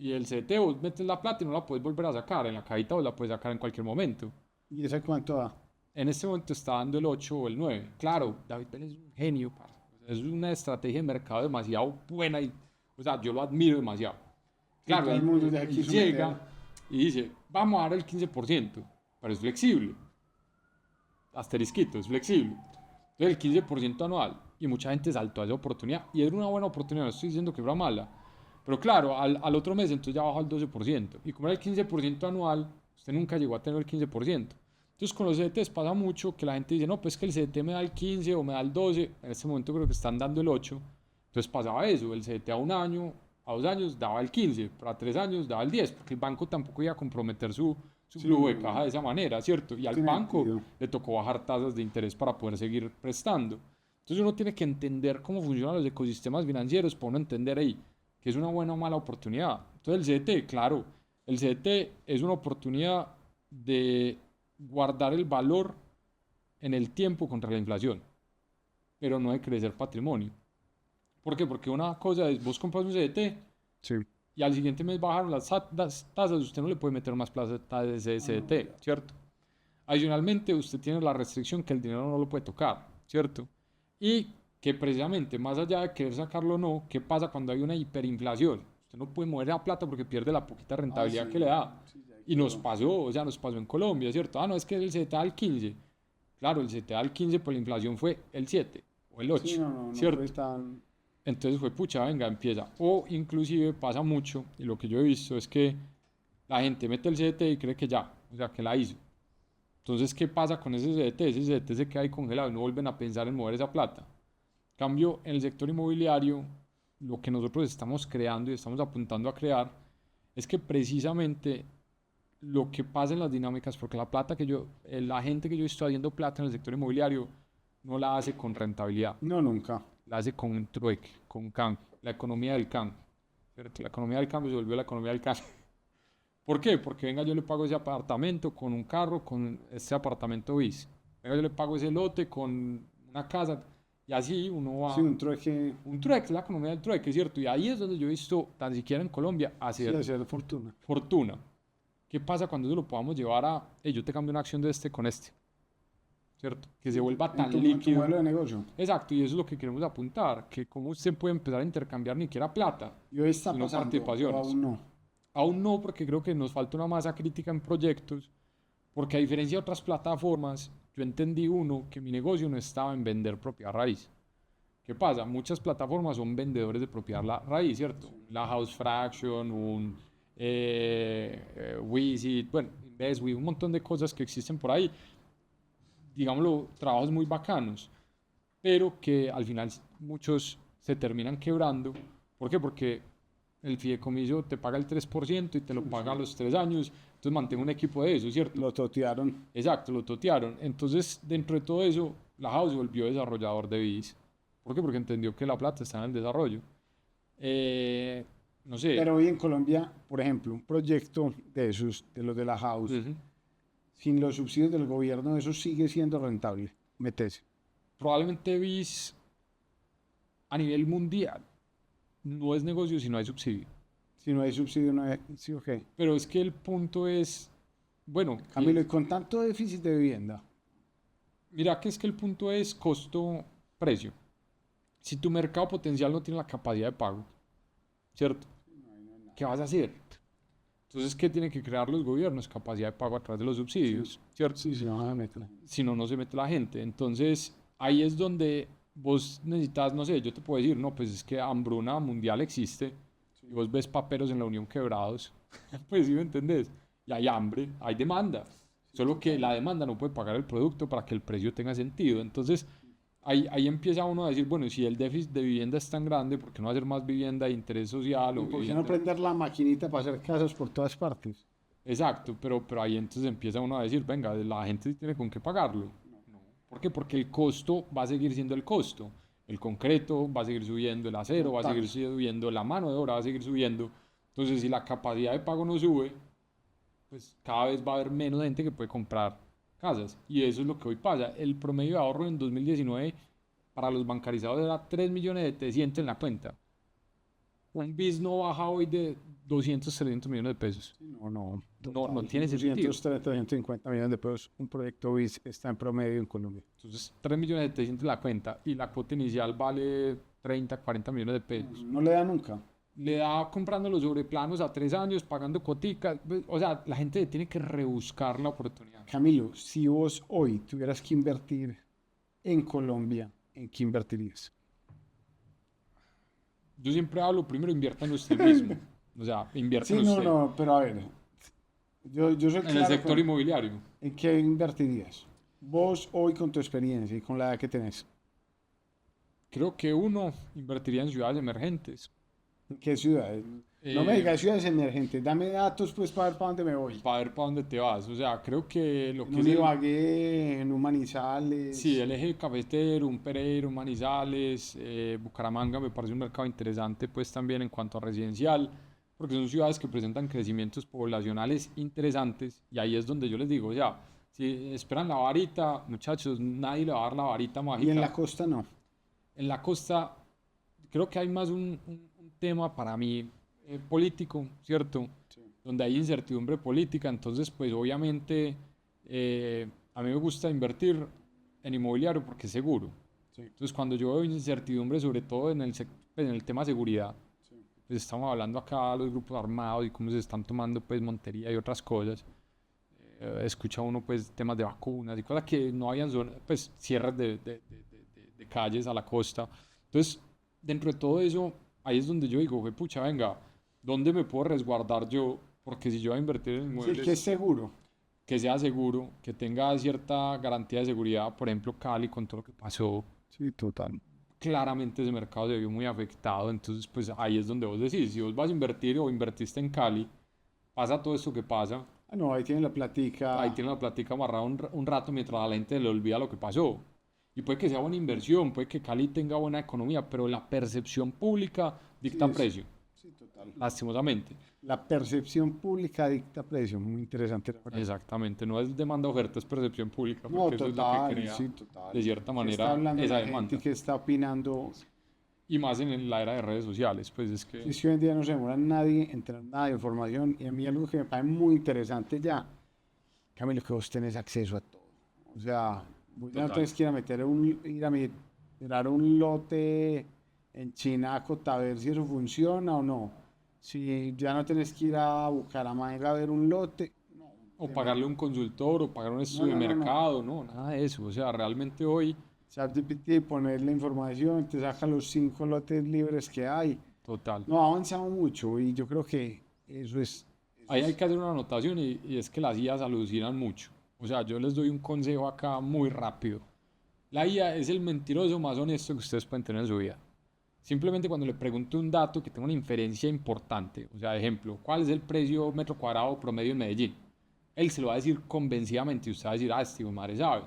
Y el CT vos metes la plata y no la puedes volver a sacar, en la cajita vos la puedes sacar en cualquier momento. ¿Y ese cuánto da? En este momento está dando el 8 o el 9. Claro, David Pérez es un genio, parce. Es una estrategia de mercado demasiado buena y, o sea, yo lo admiro demasiado. Claro, todo el mundo de aquí él se llega mete. y dice, vamos a dar el 15%, pero es flexible. Asterisquito, es flexible. Entonces el 15% anual. Y mucha gente saltó a esa oportunidad. Y era una buena oportunidad, no estoy diciendo que fuera mala. Pero claro, al otro mes entonces ya bajó al 12%. Y como era el 15% anual, usted nunca llegó a tener el 15%. Entonces con los CDTs pasa mucho que la gente dice, no, pues que el CDT me da el 15 o me da el 12. En este momento creo que están dando el 8. Entonces pasaba eso, el CDT a un año, a 2 años daba el 15, pero a 3 años daba el 10, porque el banco tampoco iba a comprometer su flujo de caja de esa manera, ¿cierto? Y al Tiene banco sentido. le tocó bajar tasas de interés para poder seguir prestando. Entonces uno tiene que entender cómo funcionan los ecosistemas financieros para uno entender ahí que es una buena o mala oportunidad. Entonces el CDT, claro, el CDT es una oportunidad de guardar el valor en el tiempo contra la inflación, pero no de crecer patrimonio. ¿Por qué? Porque una cosa es, vos compras un CDT Sí. y al siguiente mes bajaron las tasas, usted no le puede meter más plata de ese CDT, ¿cierto? Adicionalmente, usted tiene la restricción que el dinero no lo puede tocar, ¿cierto? Y que precisamente, más allá de querer sacarlo o no, ¿qué pasa cuando hay una hiperinflación? Usted no puede mover la plata porque pierde la poquita rentabilidad sí. que le da. Sí, ya Y nos quedó. pasó, o sea, nos pasó en Colombia, ¿cierto? Ah, no, es que el CDT da al 15. Claro, el CDT da al 15, pues la inflación fue el 7 o el 8, Sí, no ¿cierto? fue tan... Entonces fue pucha, venga, empieza. O inclusive pasa mucho, y lo que yo he visto es que la gente mete el CDT y cree que ya, o sea, que la hizo. Entonces, ¿qué pasa con ese CDT? Ese CDT se queda ahí congelado y no vuelven a pensar en mover esa plata. En cambio, en el sector inmobiliario, lo que nosotros estamos creando y estamos apuntando a crear es que precisamente lo que pasa en las dinámicas, porque la plata que la gente que yo estoy haciendo plata en el sector inmobiliario no la hace con rentabilidad, No, nunca. la hace con trueque, con cambio, la economía del cambio, ¿cierto? La economía del cambio se volvió la economía del cambio. ¿Por qué? Porque venga, yo le pago ese apartamento con un carro, con este apartamento bis. Venga, yo le pago ese lote con una casa. Y así uno va. Sí, un trueque. Un trueque, la economía del trueque, ¿cierto? Y ahí es donde yo he visto, tan siquiera en Colombia, Sí, hacer hacer fortuna. fortuna. ¿Qué pasa cuando eso lo podamos llevar a, yo te cambio una acción de este con este? ¿Cierto? Que se vuelva En tan tu líquido. modelo de negocio. Exacto, y eso es lo que queremos apuntar, que cómo usted puede empezar a intercambiar ni siquiera plata, Y hoy está sino pasando, o participaciones. aún no. Aún no, porque creo que nos falta una masa crítica en proyectos, porque a diferencia de otras plataformas, yo entendí que mi negocio no estaba en vender propiedad raíz. ¿Qué pasa? Muchas plataformas son vendedores de propiedad raíz, ¿cierto? La House Fraction, un Wisit, bueno, InvestWith, un montón de cosas que existen por ahí, digámoslo, trabajos muy bacanos, pero que al final muchos se terminan quebrando. ¿Por qué? Porque el fideicomiso te paga el 3% y te lo paga a los 3 años, entonces mantengo un equipo de eso, ¿cierto? Lo totearon. Exacto, lo totearon. Entonces, dentro de todo eso, la House se volvió desarrollador de BIS. ¿Por qué? Porque entendió que la plata está en el desarrollo. No sé. Pero hoy en Colombia, por ejemplo, un proyecto de esos, de los de la House, Ujú. sin los subsidios del gobierno, eso sigue siendo rentable. Metese. Probablemente BIS a nivel mundial no es negocio si no hay subsidio. Si no hay subsidio, no hay... Sí, ok. Pero es que el punto es, bueno, Camilo, y con tanto déficit de vivienda, mira que es que el punto es costo-precio. Si tu mercado potencial no tiene la capacidad de pago, ¿cierto? ¿Qué vas a hacer? Entonces, ¿qué tienen que crear los gobiernos? Capacidad de pago a través de los subsidios, ¿cierto? sí, no van a meter. Si no, no se mete la gente. Entonces, ahí es donde vos necesitas, no sé, yo te puedo decir, no, pues es que hambruna mundial existe. Y vos ves paperos en la Unión quebrados. Pues sí me entendés. Y hay hambre, hay demanda. Solo que la demanda no puede pagar el producto para que el precio tenga sentido. Entonces, ahí empieza uno a decir, bueno, si el déficit de vivienda es tan grande, ¿por qué no hacer más vivienda de interés social o ¿Y por qué no vivienda? prender la maquinita para hacer casas por todas partes? Exacto, pero ahí entonces empieza uno a decir, venga, la gente sí tiene con qué pagarlo. No. ¿Por qué? Porque el costo va a seguir siendo el costo. El concreto va a seguir subiendo, el acero va a Total. seguir subiendo, la mano de obra va a seguir subiendo. Entonces, si la capacidad de pago no sube, pues cada vez va a haber menos gente que puede comprar casas. Y eso es lo que hoy pasa. El promedio de ahorro en 2019 para los bancarizados era 3.700.000 en la cuenta. Un BIS no baja hoy de 200, 300 millones de pesos. No, no. No tiene sentido. 230, 250 millones de pesos. Un proyecto BIS está en promedio en Colombia. Entonces, 3.700.000 en la cuenta y la cuota inicial vale 30, 40 millones de pesos. No le da nunca. Le da comprando los sobreplanos a 3 años, pagando coticas. O sea, la gente tiene que rebuscar la oportunidad. Camilo, si vos hoy tuvieras que invertir en Colombia, ¿en qué invertirías? Yo siempre hablo, primero invierta en usted mismo. O sea, invierta Sí, en no, usted. no, pero a ver, yo soy En el claro sector con- inmobiliario. ¿En qué invertirías? Vos hoy con tu experiencia y con la edad que tenés, Creo que uno invertiría en ciudades emergentes. ¿en qué ciudades? No me Eh, digas ciudades emergentes, dame datos pues para ver para dónde me voy. para ver para dónde te vas. O sea, creo que lo En que un es el, Ibagué, en un Manizales. sí, el eje cafetero, un Pereira, un Manizales, Bucaramanga me parece un mercado interesante pues también en cuanto a residencial, porque son ciudades que presentan crecimientos poblacionales interesantes y ahí es donde yo les digo, o sea, si esperan la varita, muchachos, nadie le va a dar la varita Y en la mágica. costa no. En la costa creo que hay más un tema para mí político, ¿cierto? Sí, Donde hay incertidumbre política, entonces pues obviamente a mí me gusta invertir en inmobiliario porque es seguro. sí, Entonces cuando yo veo incertidumbre, sobre todo pues, en el tema seguridad, sí. pues estamos hablando acá de los grupos armados y cómo se están tomando pues Montería y otras cosas. Escucha uno pues temas de vacunas y cosas que no habían pues cierres de calles a la costa. Entonces, dentro de todo eso, ahí es donde yo digo, pucha, venga, ¿dónde me puedo resguardar yo? Porque si yo voy a invertir en Sí, inmuebles, que es seguro. que sea seguro, que tenga cierta garantía de seguridad, por ejemplo, Cali con todo lo que pasó, Sí, total. claramente ese mercado se vio muy afectado, entonces pues ahí es donde vos decís, si vos vas a invertir o invertiste en Cali, pasa todo esto que pasa, Ah, no, ahí tiene la platica. ahí tiene la plática amarrada un rato mientras a la gente le olvida lo que pasó. Y puede que sea buena inversión, puede que Cali tenga buena economía, pero la percepción pública dicta Sí, precio, sí, total. lastimosamente. La percepción pública dicta precio. Muy interesante la frase. Exactamente, no es demanda-oferta, es percepción pública, No, porque eso es lo que total, crea sí, total. de cierta ¿Qué está manera hablando esa la demanda. gente que está opinando? Y más en la era de redes sociales, pues es que Es que hoy en día no se demora nadie en tener nada de información. Y a mí algo que me parece muy interesante ya, Camilo, que vos tenés acceso a todo. O sea, vos ya no total. tenés que ir a meter ir a mirar un lote en Chinaco a ver si eso funciona o no. Si ya no tenés que ir a Bucaramanga a ver un lote. No, o pagarle un consultor o pagar un no, estudio no, de no, no. mercado, no, nada de eso. O sea, realmente hoy, ChatGPT, poner la información, te saca los 5 lotes libres que hay. total. No, ha avanzado mucho y yo creo que Ahí hay que hacer una anotación y es que las IAs alucinan mucho. O sea, yo les doy un consejo acá muy rápido. La IA es el mentiroso más honesto que ustedes pueden tener en su vida. Simplemente cuando le pregunto un dato que tenga una inferencia importante, o sea, ejemplo, ¿cuál es el precio metro cuadrado promedio en Medellín? Él se lo va a decir convencidamente y usted va a decir, ah, este hijo de madre sabe.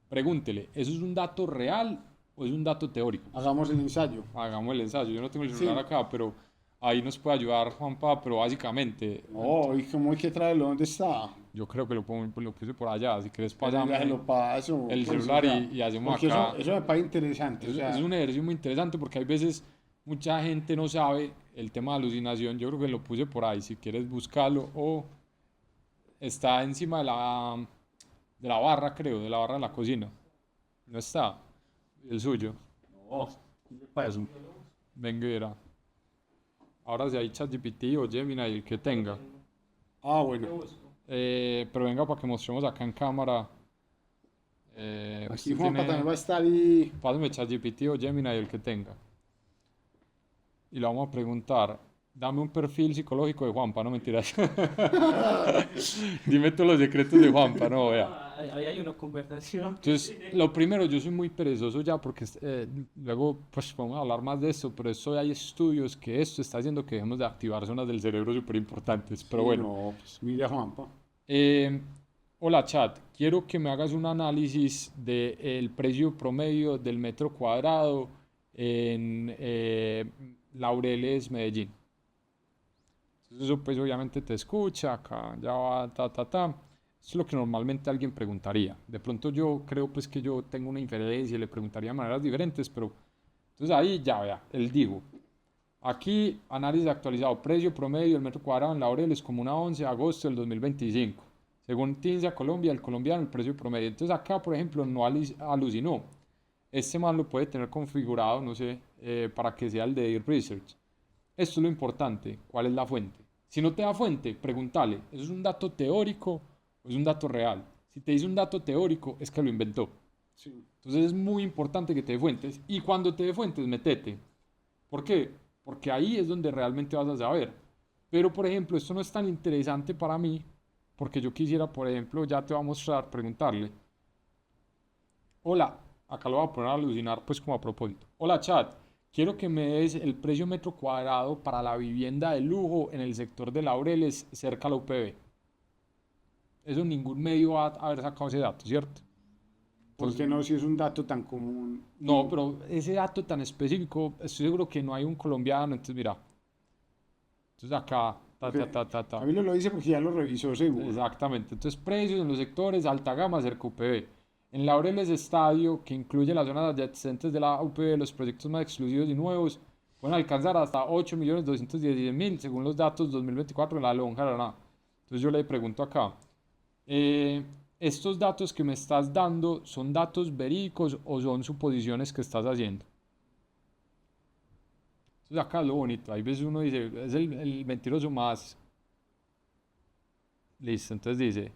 Pregúntele, ¿eso es un dato real o es un dato teórico? hagamos el ensayo. Hagamos el ensayo. Yo no tengo el Sí. celular acá, pero ahí nos puede ayudar Juanpa, pero básicamente No, ¿y cómo hay que traerlo? ¿Dónde está? yo creo que lo puse por allá. Si quieres Pero ya se pasame lo paso. el pues, celular o sea, y hacemos porque acá. eso me parece interesante. O sea, Es un ejercicio muy interesante porque hay veces mucha gente no sabe el tema de alucinación. Yo creo que lo puse por ahí. Si quieres buscarlo o está encima de la barra, creo, de la barra de la cocina. No está. El suyo. no, ¿qué pasa? Venga, verá. Ahora si hay ChatGPT o Gemini, el que tenga. Ah, bueno. Pero venga para que mostremos acá en cámara. Aquí Usted Juanpa tiene- también va a estar y... Pásame ChatGPT o Gemini, el que tenga. Y le vamos a preguntar, dame un perfil psicológico de Juanpa, no mentiras. Dime todos los secretos de Juanpa, no, vea. Ahí hay una conversación. Entonces, lo primero, yo soy muy perezoso ya porque luego pues vamos a hablar más de esto, pero eso hay estudios que esto está haciendo que dejemos de activar zonas del cerebro súper importantes. Pero bueno, No, pues mira, Juanpa. hola chat, quiero que me hagas un análisis del precio promedio del metro cuadrado en Laureles, Medellín. Entonces eso pues obviamente te escucha, acá ya va, Eso es lo que normalmente alguien preguntaría. De pronto yo creo pues que yo tengo una inferencia y le preguntaría de maneras diferentes, pero entonces ahí ya vea, él dijo, aquí análisis actualizado, precio promedio del metro cuadrado en Laureles, Comuna 11, agosto del 2025. Según Tinza Colombia, el colombiano, el precio promedio. Entonces acá, por ejemplo, no alucinó. Este man lo puede tener configurado, no sé, para que sea el de Deep Research. Esto es lo importante, ¿cuál es la fuente? Si no te da fuente, pregúntale, ¿eso es un dato teórico o es un dato real? Si te dice un dato teórico, es que lo inventó. Sí. Entonces es muy importante que te dé fuentes y cuando te dé fuentes, metete. ¿Por qué? Porque ahí es donde realmente vas a saber. Pero, por ejemplo, esto no es tan interesante para mí porque yo quisiera, por ejemplo, ya te voy a mostrar, preguntarle. Hola, acá lo voy a poner a alucinar pues como a propósito. Hola chat, quiero que me des el precio metro cuadrado para la vivienda de lujo en el sector de Laureles cerca a la UPB. Eso ningún medio va a haber sacado ese dato, ¿cierto? ¿Por qué no si es un dato tan común? No, pero ese dato tan específico, estoy seguro que no hay un colombiano, entonces mira. Entonces acá, Camilo lo dice porque ya lo revisó seguro. Exactamente. Entonces precios en los sectores alta gama cerca UPB. En Laureles Estadio, que incluye las zonas adyacentes de la UPB, los proyectos más exclusivos y nuevos pueden alcanzar hasta 8.216.000 según los datos 2024 de la Lonja. Entonces yo le pregunto acá, ¿estos datos que me estás dando son datos verídicos o son suposiciones que estás haciendo? Entonces acá es lo bonito, hay veces uno dice, es el mentiroso más... Listo, entonces dice,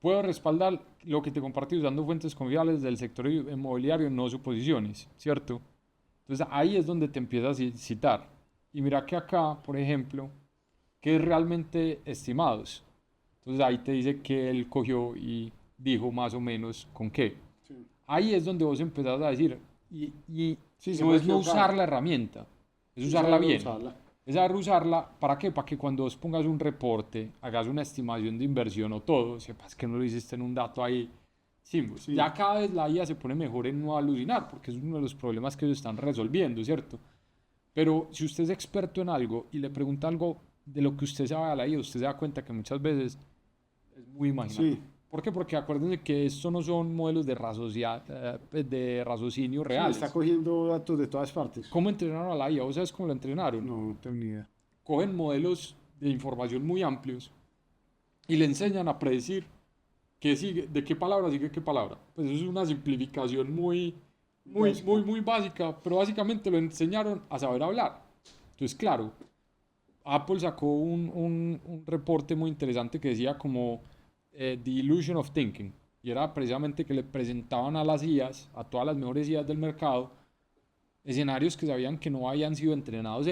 puedo respaldar lo que te compartí usando fuentes confiables del sector inmobiliario, no suposiciones, ¿cierto? Entonces ahí es donde te empiezas a citar. Y mira que acá, por ejemplo, que es realmente estimados. Entonces ahí te dice que él cogió y dijo más o menos con qué. Sí. Ahí es donde vos empezás a decir, y Sí, se no puede es no equivocar. usar la herramienta, es Sí, usarla saber bien. usarla. Es saber usarla, ¿para qué? Para que cuando vos pongas un reporte, hagas una estimación de inversión o todo, sepas que no lo hiciste en un dato ahí. Sí. Ya cada vez la IA se pone mejor en no alucinar, porque es uno de los problemas que ellos están resolviendo, ¿cierto? Pero si usted es experto en algo y le pregunta algo de lo que usted sabe a la IA, usted se da cuenta que muchas veces es muy imaginativo. Sí. ¿Por qué? Porque acuérdense que estos no son modelos de raciocinio Sí, reales. está cogiendo datos de todas partes. ¿Cómo entrenaron a la IA? ¿Vos sabes cómo la entrenaron? No tengo ni idea. Cogen modelos de información muy amplios y le enseñan a predecir qué sigue, de qué palabra sigue qué palabra. Pues eso es una simplificación muy básica, pero básicamente lo enseñaron a saber hablar. Entonces, claro, Apple sacó un reporte muy interesante que decía como The Illusion of Thinking, y era precisamente que le presentaban a las IAs, a todas las mejores IAs del mercado, escenarios que sabían que no habían sido entrenados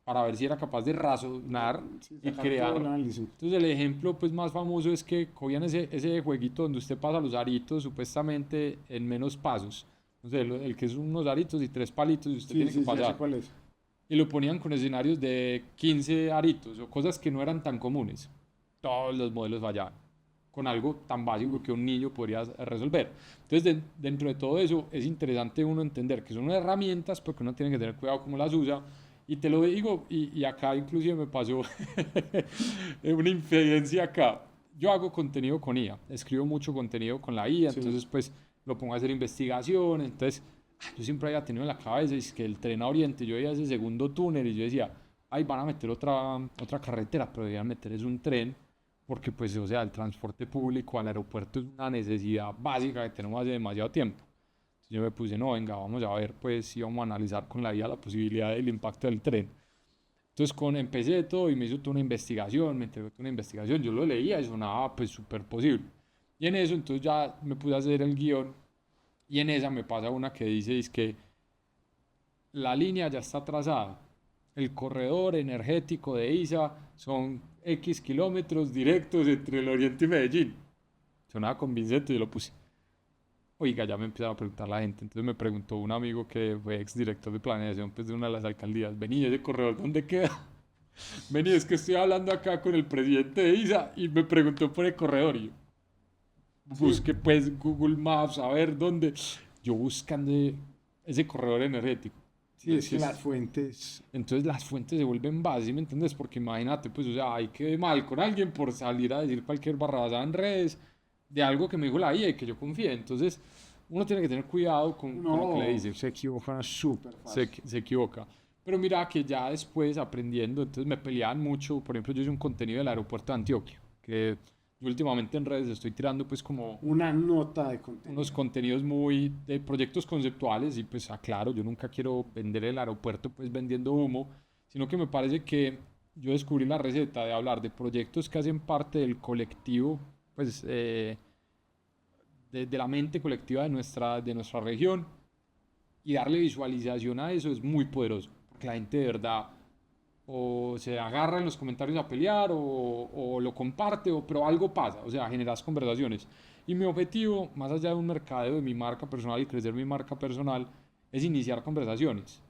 para ver si era capaz de razonar Sí, y sacar crear. todo el análisis. Entonces el ejemplo pues más famoso es que cogían ese jueguito donde usted pasa los aritos supuestamente en menos pasos. No sé, el que es unos aritos y 3 palitos y usted tiene que Sí, ya pasar. sé cuál es. Y lo ponían con escenarios de 15 aritos o cosas que no eran tan comunes. Todos los modelos fallaban con algo tan básico que un niño podría resolver. Entonces, dentro de todo eso, es interesante uno entender que son herramientas, porque uno tiene que tener cuidado cómo las usa. Y te lo digo, y acá inclusive me pasó una infidencia acá. Yo hago contenido con IA, escribo mucho contenido con la IA, Sí. entonces pues lo pongo a hacer investigación. Entonces, yo siempre había tenido en la cabeza es que el tren a Oriente, yo veía ese segundo túnel y yo decía, ay, van a meter otra carretera, pero deberían meter es un tren, porque pues, o sea, el transporte público al aeropuerto es una necesidad básica que tenemos hace demasiado tiempo. Entonces yo me puse, no, venga, vamos a ver, pues, si vamos a analizar con la IA la posibilidad del impacto del tren. Entonces, empecé todo y me hizo toda una investigación, me entregó toda una investigación, yo lo leía y sonaba, pues, súper posible. Y en eso, entonces ya me puse a hacer el guión, y en esa me pasa una que dice, es que la línea ya está trazada. el corredor energético de ISA son X kilómetros directos entre el Oriente y Medellín. Sonaba convincente y yo lo puse. Oiga, ya me empezaron a preguntar la gente. Entonces me preguntó un amigo que fue exdirector de planeación pues, de una de las alcaldías. Vení, ese corredor, ¿dónde queda? Vení, es que estoy hablando acá con el presidente de ISA y me preguntó por el corredor. Y yo busqué pues Google Maps a ver dónde. Yo buscando ese corredor energético. Sí, es que las fuentes. Entonces las fuentes se vuelven bases, ¿sí me entiendes? Porque imagínate, pues, o sea, hay que mal con alguien por salir a decir cualquier barrabasada en redes de algo que me dijo la IA y que yo confíe. Entonces, uno tiene que tener cuidado con lo que le dice. Se equivocan súper fácil. Se equivoca. Pero mira que ya después aprendiendo, entonces me peleaban mucho. Por ejemplo, yo hice un contenido del aeropuerto de Antioquia, que yo últimamente en redes estoy tirando pues como Una nota de contenido. unos contenidos muy de proyectos conceptuales y pues aclaro, yo nunca quiero vender el aeropuerto pues vendiendo humo, sino que me parece que yo descubrí la receta de hablar de proyectos que hacen parte del colectivo, pues de la mente colectiva de nuestra región y darle visualización a eso es muy poderoso, porque la gente de verdad o se agarra en los comentarios a pelear o lo comparte, pero algo pasa, o sea, generas conversaciones. Y mi objetivo, más allá de un mercadeo de mi marca personal y crecer mi marca personal, es iniciar conversaciones.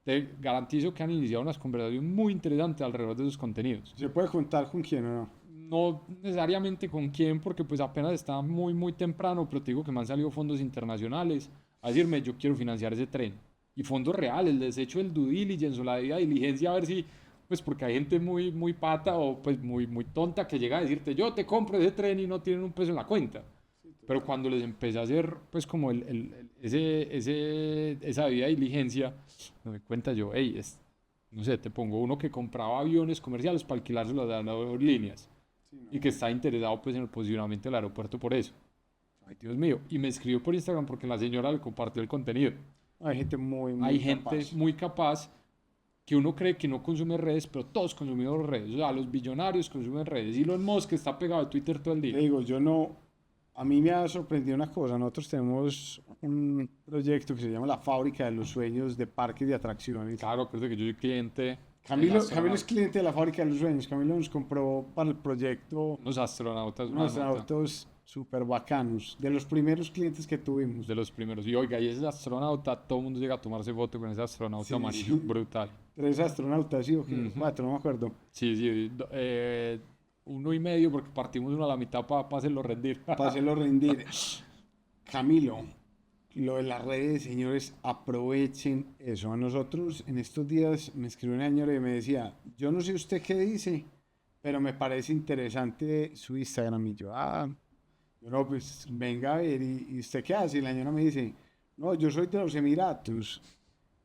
Te garantizo que han iniciado unas conversaciones muy interesantes alrededor de sus contenidos. ¿Se puede contar con quién o no? No necesariamente con quién, porque pues apenas está muy, muy temprano, pero te digo que me han salido fondos internacionales a decirme, yo quiero financiar ese tren. Y fondos reales, les he hecho el due diligence o la debida diligencia a ver si pues porque hay gente muy, muy pata o pues muy, muy tonta que llega a decirte, yo te compro ese tren y no tienen un peso en la cuenta. Pero cuando les empecé a hacer pues como esa debida diligencia, me doy cuenta yo, hey, no sé, te pongo uno que compraba aviones comerciales para alquilárselos a las aerolíneas y que está interesado pues en el posicionamiento del aeropuerto por eso. Ay, Dios mío. Y me escribió por Instagram porque la señora le compartió el contenido. Hay gente muy Hay capaz. gente muy capaz que uno cree que no consume redes, pero todos consumimos redes. O sea, los billonarios consumen redes. Elon Musk está pegado a Twitter todo el Te día. digo, yo no. A mí me ha sorprendido una cosa. Nosotros tenemos un proyecto que se llama La Fábrica de los Sueños de Parques de Atracciones. Claro, acuérdate que yo soy cliente de Camilo astronautas. es cliente de La Fábrica de los Sueños. Camilo nos compró para el proyecto Unos astronautas, una unos nota autos súper bacanos. De los primeros clientes que tuvimos. de los primeros. Y oiga, y ese astronauta, todo el mundo llega a tomarse foto con ese astronauta Sí, amarillo, sí. brutal. 3 astronautas, sí, o qué, Ujú. 4, no me acuerdo. Sí, sí, 1,5 porque partimos uno a la mitad para hacerlo rendir. Para hacerlo rendir. Camilo, lo de las redes, señores, aprovechen eso. A nosotros en estos días me escribió una señora y me decía, yo no sé usted qué dice, pero me parece interesante su Instagram. Y yo, yo no, pues venga a ver, ¿y usted qué hace? Y la señora me dice, no, yo soy de los Emiratos.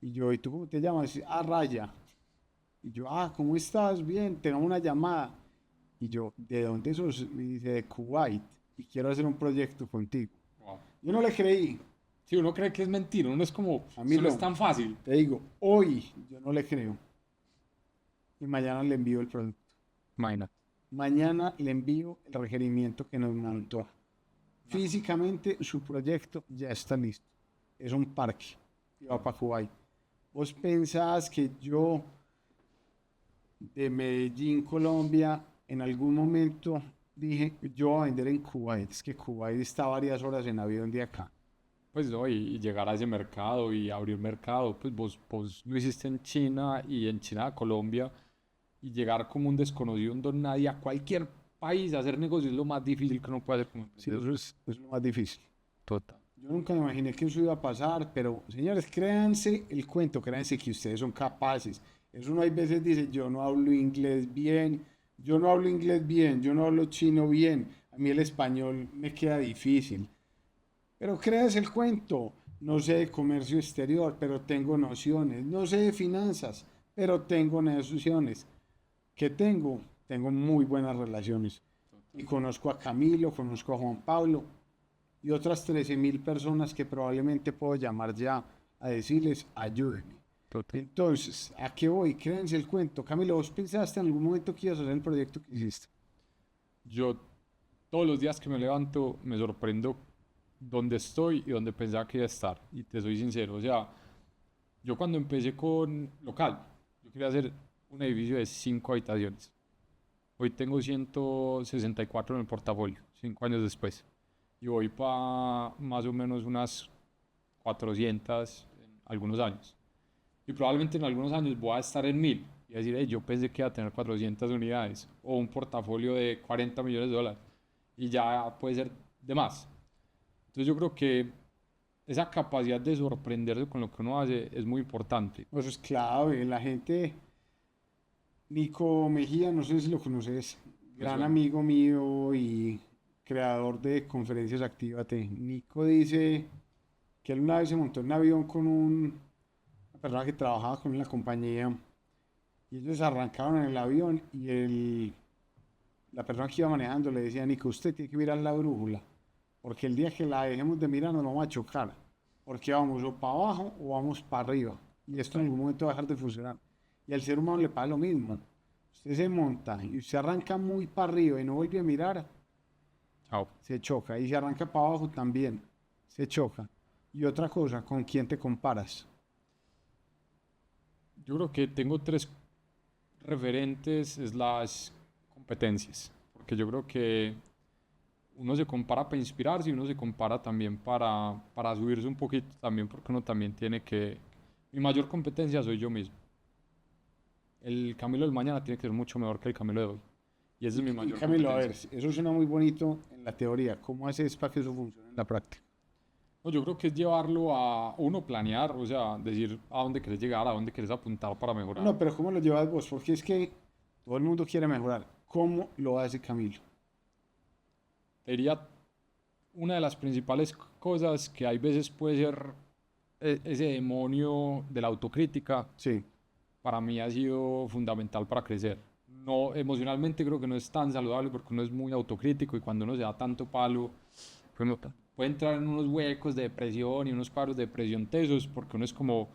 Y yo, ¿y tú cómo te llamas? Raya. Y yo, ¿cómo estás? Bien, tenemos una llamada. Y yo, ¿de dónde sos? Me dice, de Kuwait. Y quiero hacer un proyecto contigo. Wow. Yo no le creí. Sí, uno cree que es mentira, uno es como, A mí eso no no. es tan fácil. Te digo, hoy yo no le creo. Y mañana le envío el producto. Imagínate. Mañana le envío el requerimiento que nos mandó. Físicamente su proyecto ya está listo. Es un parque y va para Kuwait. ¿Vos pensás que yo de Medellín, Colombia, en algún momento dije, yo voy a vender en Kuwait? Es que Kuwait está varias horas en avión de acá. Pues no, y llegar a ese mercado y abrir mercado, pues vos lo hiciste en China y en China a Colombia y llegar como un desconocido, un don nadie a cualquier país a hacer negocios es lo más difícil que uno puede hacer como Sí, emprendedor. eso es lo más difícil. Total. Yo nunca me imaginé que eso iba a pasar, pero señores, créanse el cuento, créanse que ustedes son capaces. Eso uno hay veces dice, yo no hablo inglés bien, yo no hablo inglés bien, yo no hablo chino bien, a mí el español me queda difícil. Pero créanse el cuento, no sé de comercio exterior, pero tengo nociones, no sé de finanzas, pero tengo nociones. ¿Qué tengo? Tengo muy buenas relaciones. Y conozco a Camilo, conozco a Juan Pablo y otras 13.000 personas que probablemente puedo llamar ya a decirles, ayúdenme. Total. Entonces, ¿a qué voy? Créanse el cuento. Camilo, ¿vos pensaste en algún momento que ibas a hacer el proyecto que hiciste? Yo todos los días que me levanto me sorprendo dónde estoy y dónde pensaba que iba a estar. Y te soy sincero, o sea, yo cuando empecé con local, yo quería hacer un edificio de 5 habitaciones. Hoy tengo 164 en el portafolio, 5 años después. Y voy para más o menos unas 400 en algunos años. Y probablemente en algunos años voy a estar en 1000 y decir, "Ey, yo pensé que iba a tener 400 unidades o un portafolio de 40 millones de dólares y ya puede ser de más". Entonces yo creo que esa capacidad de sorprenderse con lo que uno hace es muy importante. Eso es clave. La gente, Nico Mejía, no sé si lo conoces, gran suena. amigo mío y creador de conferencias Actívate. Nico dice que él una vez se montó en un avión con una persona que trabajaba con la compañía y ellos arrancaron en el avión y la persona que iba manejando le decía, Nico, usted tiene que mirar la brújula, porque el día que la dejemos de mirar nos vamos a chocar, porque vamos o para abajo o vamos para arriba, y esto en algún momento va a dejar de funcionar. Y al ser humano le pasa lo mismo. Usted se monta y usted arranca muy para arriba y no vuelve a mirar, Chao. se choca. Y si arranca para abajo también, se choca. Y otra cosa, ¿con quién te comparas? Yo creo que tengo 3 referentes slash competencias, porque yo creo que uno se compara para inspirarse y uno se compara también para subirse un poquito también, porque uno también tiene que... Mi mayor competencia soy yo mismo. El Camilo del mañana tiene que ser mucho mejor que el Camilo de hoy. Y esa es mi Y mayor Camilo, a ver, competencia. eso suena muy bonito en la teoría. ¿Cómo haces para que eso funcione en la práctica? No, yo creo que es llevarlo a uno planear, o sea, decir a dónde quieres llegar, a dónde quieres apuntar para mejorar. No, pero ¿cómo lo llevas vos? Porque es que todo el mundo quiere mejorar. ¿Cómo lo hace Camilo? Te diría, una de las principales cosas que hay veces puede ser ese demonio de la autocrítica, Sí, para mí ha sido fundamental para crecer. No, emocionalmente creo que no es tan saludable porque uno es muy autocrítico y cuando uno se da tanto palo, pues puede entrar en unos huecos de depresión y unos cuadros de depresión tesos porque uno es como,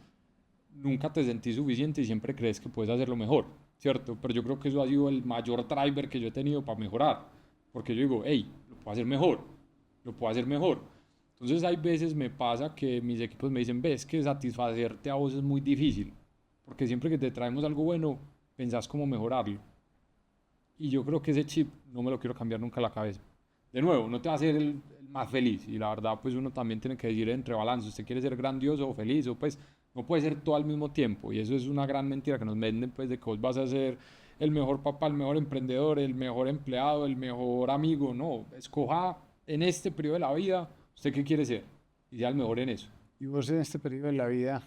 nunca te sentís suficiente y siempre crees que puedes hacerlo mejor, ¿cierto? Pero yo creo que eso ha sido el mayor driver que yo he tenido para mejorar, porque yo digo, hey, lo puedo hacer mejor, lo puedo hacer mejor. Entonces hay veces me pasa que mis equipos me dicen, ves que satisfacerte a vos es muy difícil, porque siempre que te traemos algo bueno, pensás cómo mejorarlo. Y yo creo que ese chip no me lo quiero cambiar nunca a la cabeza. De nuevo, no te va a hacer el más feliz. Y la verdad, pues uno también tiene que decir entre balance. Usted quiere ser grandioso o feliz, o pues no puede ser todo al mismo tiempo. Y eso es una gran mentira que nos venden, pues de que vos vas a ser el mejor papá, el mejor emprendedor, el mejor empleado, el mejor amigo. No, escoja en este periodo de la vida usted qué quiere ser y sea el mejor en eso. y vos en este periodo de la vida,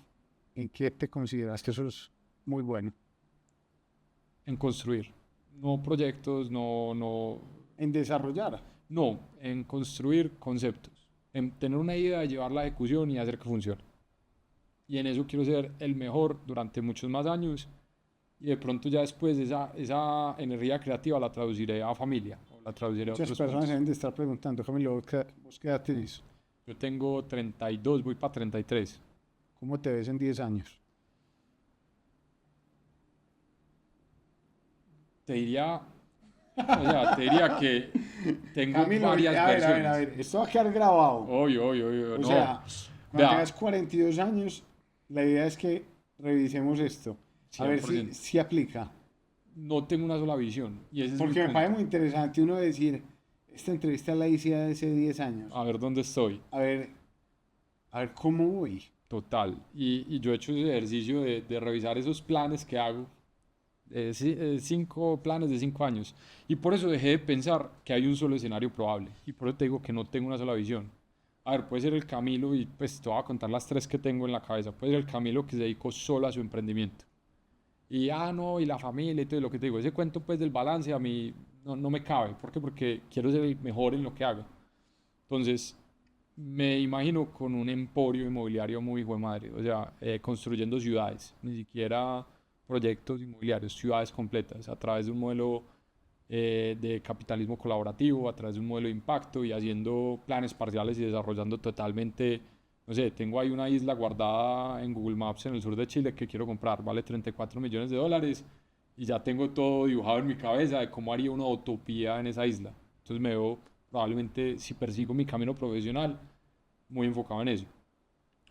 ¿en qué te consideras que eso es muy bueno? En construir. No proyectos, En desarrollar. no, en construir conceptos. En tener una idea, llevarla a ejecución y hacer que funcione. Y en eso quiero ser el mejor durante muchos más años. Y de pronto ya después esa energía creativa la traduciré a familia o la traduciré a Muchas otros personas se puntos. deben de estar preguntando, Camilo, ¿vos qué edad tenés? Yo tengo 32, voy para 33. ¿Cómo te ves en 10 años? Te diría, o sea, te diría que tengo Camilo, varias a ver, versiones. esto va a quedar grabado. Obvio, O no. sea, cuando Vea, tengas 42 años, la idea es que revisemos esto. A ver 100%. si aplica. No tengo una sola visión. Y ese es mi Porque me punto. parece muy interesante uno decir, esta entrevista la hice hace 10 años. A ver dónde estoy. A ver, a ver cómo voy. Total. Y yo he hecho ese ejercicio de revisar esos planes que hago. 5 planes de 5 años. Y por eso dejé de pensar que hay un solo escenario probable. Y por eso te digo que no tengo una sola visión. A ver, puede ser el Camilo, y pues te voy a contar las 3 que tengo en la cabeza. Puede ser el Camilo que se dedicó solo a su emprendimiento. Y no, y la familia y todo lo que te digo. Ese cuento pues del balance a mí no me cabe. ¿Por qué? Porque quiero ser el mejor en lo que haga. Entonces, me imagino con un emporio inmobiliario muy hijo de madre, o sea, construyendo ciudades, ni siquiera proyectos inmobiliarios, ciudades completas, a través de un modelo de capitalismo colaborativo, a través de un modelo de impacto y haciendo planes parciales y desarrollando totalmente, no sé, tengo ahí una isla guardada en Google Maps en el sur de Chile que quiero comprar, vale 34 millones de dólares y ya tengo todo dibujado en mi cabeza de cómo haría una utopía en esa isla. Entonces me veo probablemente si persigo mi camino profesional muy enfocado en eso.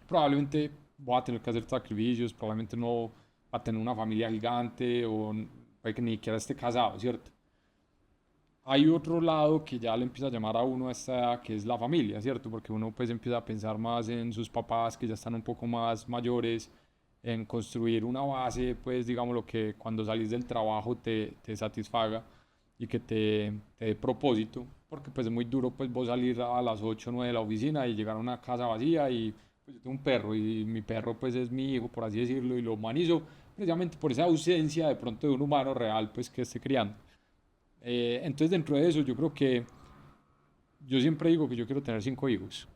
Probablemente voy a tener que hacer sacrificios, probablemente no para tener una familia gigante o puede que ni siquiera esté casado, ¿cierto? Hay otro lado que ya le empieza a llamar a uno a esta edad, que es la familia, ¿cierto? Porque uno pues empieza a pensar más en sus papás que ya están un poco más mayores, en construir una base, pues digamos lo que cuando salís del trabajo te satisfaga y que te dé propósito, porque pues es muy duro pues vos salir a las 8 o 9 de la oficina y llegar a una casa vacía y pues yo tengo un perro y mi perro pues es mi hijo, por así decirlo, y lo humanizo precisamente por esa ausencia de pronto de un humano real pues que esté criando. Entonces dentro de eso yo creo que yo siempre digo que yo quiero tener 5 hijos.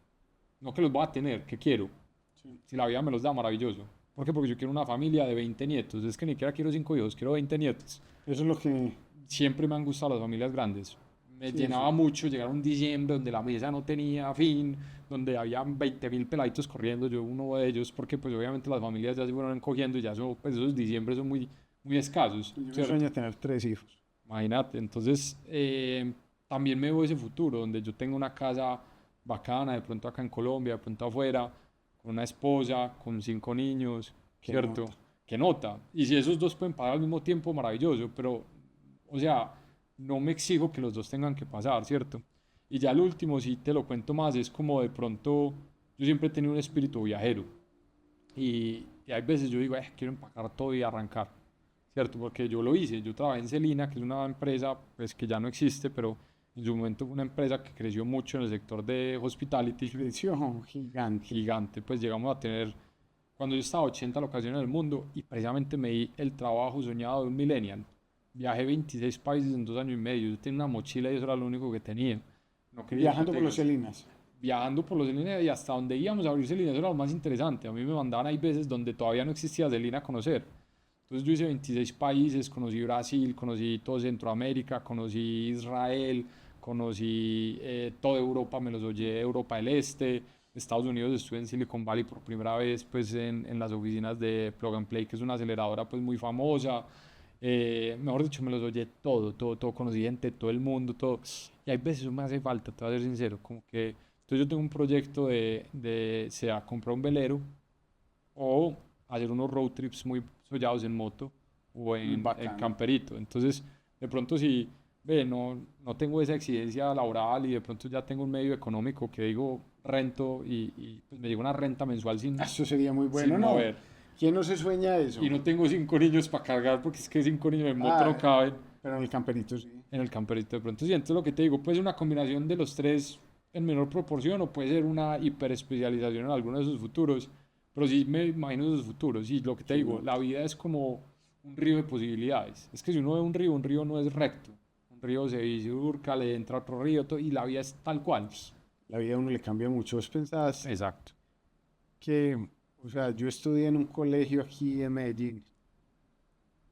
No que los voy a tener, que quiero. Sí. Si la vida me los da, maravilloso. ¿Por qué? Porque yo quiero una familia de 20 nietos. Es que ni siquiera quiero 5 hijos, quiero 20 nietos. Eso es lo que... Siempre me han gustado las familias grandes. Me Sí, llenaba sí. mucho llegar a un diciembre donde la mesa no tenía fin, donde había 20.000 peladitos corriendo, yo uno de ellos, porque pues obviamente las familias ya se fueron encogiendo y ya eso, pues esos diciembres son muy, muy escasos, Yo me ¿cierto? sueño tener 3 hijos. Imagínate, entonces también me veo ese futuro donde yo tengo una casa bacana, de pronto acá en Colombia, de pronto afuera, con una esposa, con 5 niños, Qué ¿cierto? nota. Que nota. Y si esos dos pueden pasar al mismo tiempo, maravilloso, pero, o sea, no me exijo que los dos tengan que pasar, ¿cierto? Y ya el último, si te lo cuento más, es como de pronto, yo siempre he tenido un espíritu viajero. Y hay veces yo digo, quiero empacar todo y arrancar, ¿cierto? Porque yo lo hice, yo trabajé en Celina, que es una empresa pues, que ya no existe, pero en su momento fue una empresa que creció mucho en el sector de hospitality, Creció gigante. gigante, pues llegamos a tener, cuando yo estaba, 80 locaciones del mundo y precisamente me di el trabajo soñado de un millennial. Viajé 26 países en 2 años y medio, yo tenía una mochila y eso era lo único que tenía. No quería Viajando por los discotecas. Celinas. Viajando por los Celina y hasta donde íbamos a abrir Celina, eso era lo más interesante. A mí me mandaban, hay veces donde todavía no existía Celina a conocer. Entonces yo hice 26 países, conocí Brasil, conocí todo Centroamérica, conocí Israel, conocí toda Europa, me los oye Europa del Este, Estados Unidos, estuve en Silicon Valley por primera vez pues en las oficinas de Plug and Play, que es una aceleradora pues muy famosa. Mejor dicho, me los oye todo, todo, todo, conocí gente, todo el mundo, todo. Y hay veces eso me hace falta, te voy a ser sincero, como que entonces yo tengo un proyecto de sea comprar un velero o hacer unos road trips muy sollados en moto o Muy en bacano. camperito. Entonces, de pronto si no tengo esa exigencia laboral y de pronto ya tengo un medio económico que digo rento y pues me llega una renta mensual Eso sería muy bueno, sin ¿no? mover. ¿Quién no se sueña eso? Y no tengo 5 niños para cargar porque es que 5 niños en moto no Ah, caben pero en el camperito sí. en el camperito de pronto. Sí, entonces lo que te digo, puede ser una combinación de los tres en menor proporción o puede ser una hiperespecialización en alguno de esos futuros, pero sí me imagino esos futuros. Y lo que te Qué digo, nota. la vida es como un río de posibilidades. Es que si uno ve un río no es recto. Un río se bifurca, le entra otro río y la vida es tal cual. La vida a uno le cambia mucho. ¿Vos pensás Exacto. que, o sea, yo estudié en un colegio aquí en Medellín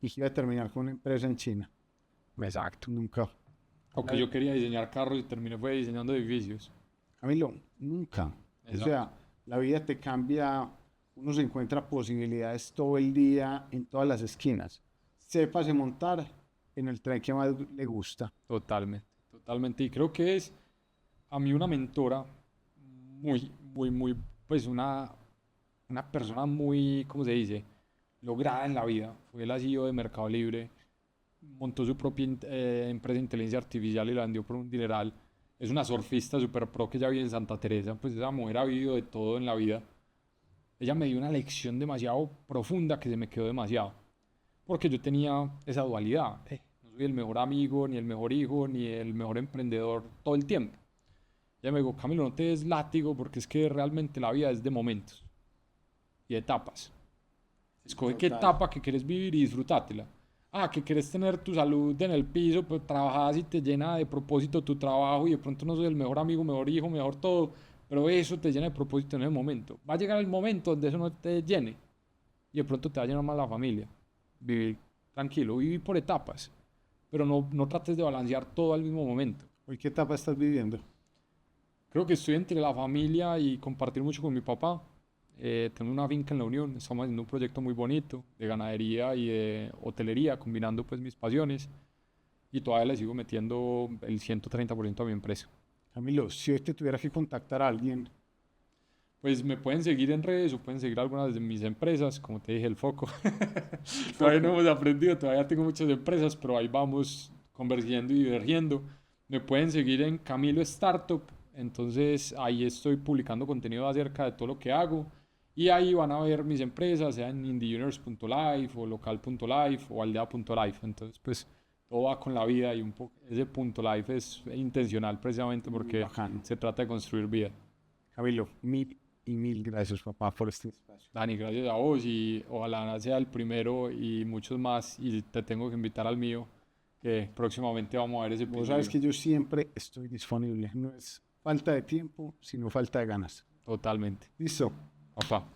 y que iba a terminar con una empresa en China? Exacto. Nunca. Aunque yo quería diseñar carros y terminé fue diseñando edificios. Camilo, nunca. O Exacto. sea, la vida te cambia, uno se encuentra posibilidades todo el día en todas las esquinas. Sépase montar en el tren que más le gusta. Totalmente, totalmente. Y creo que es a mí una mentora muy, muy, muy, pues una persona muy, ¿cómo se dice? Lograda en la vida. Fue la CEO de Mercado Libre, montó su propia empresa de inteligencia artificial y la vendió por un dineral. Es una surfista super pro que ya vive en Santa Teresa, pues esa mujer ha vivido de todo en la vida. Ella me dio una lección demasiado profunda que se me quedó demasiado. Porque yo tenía esa dualidad. No soy el mejor amigo, ni el mejor hijo, ni el mejor emprendedor todo el tiempo. Ella me dijo, Camilo, no te des látigo porque es que realmente la vida es de momentos y de etapas. Escoge qué Total. etapa que quieres vivir y disfrútatela. Ah, que quieres tener tu salud en el piso, pues trabajas y te llena de propósito tu trabajo y de pronto no soy el mejor amigo, mejor hijo, mejor todo, pero eso te llena de propósito en el momento. Va a llegar el momento donde eso no te llene y de pronto te va a llenar más la familia. Vivir tranquilo, vivir por etapas, pero no trates de balancear todo al mismo momento. ¿Hoy qué etapa estás viviendo? Creo que estoy entre la familia y compartir mucho con mi papá. Tengo una finca en La Unión, estamos haciendo un proyecto muy bonito de ganadería y de hotelería, combinando pues mis pasiones y todavía le sigo metiendo el 130% a mi empresa. Camilo, si hoy te tuviera que contactar a alguien, Pues me pueden seguir en redes o pueden seguir algunas de mis empresas, como te dije, el foco. Todavía no hemos aprendido, todavía tengo muchas empresas, pero ahí vamos convergiendo y divergiendo. Me pueden seguir en Camilo Startup, entonces ahí estoy publicando contenido acerca de todo lo que hago. Y ahí van a ver mis empresas, sea en indieuniverse.life o local.life o aldea.life. Entonces, pues todo va con la vida y un poco ese punto life es intencional precisamente porque Bacano. se trata de construir vida. Camilo, mil y mil gracias, papá, por este espacio. Dani, gracias a vos y ojalá sea el primero y muchos más y te tengo que invitar al mío que próximamente vamos a ver ese Vos sabes episodio. que yo siempre estoy disponible. No es falta de tiempo, sino falta de ganas. Totalmente. Listo. Papá.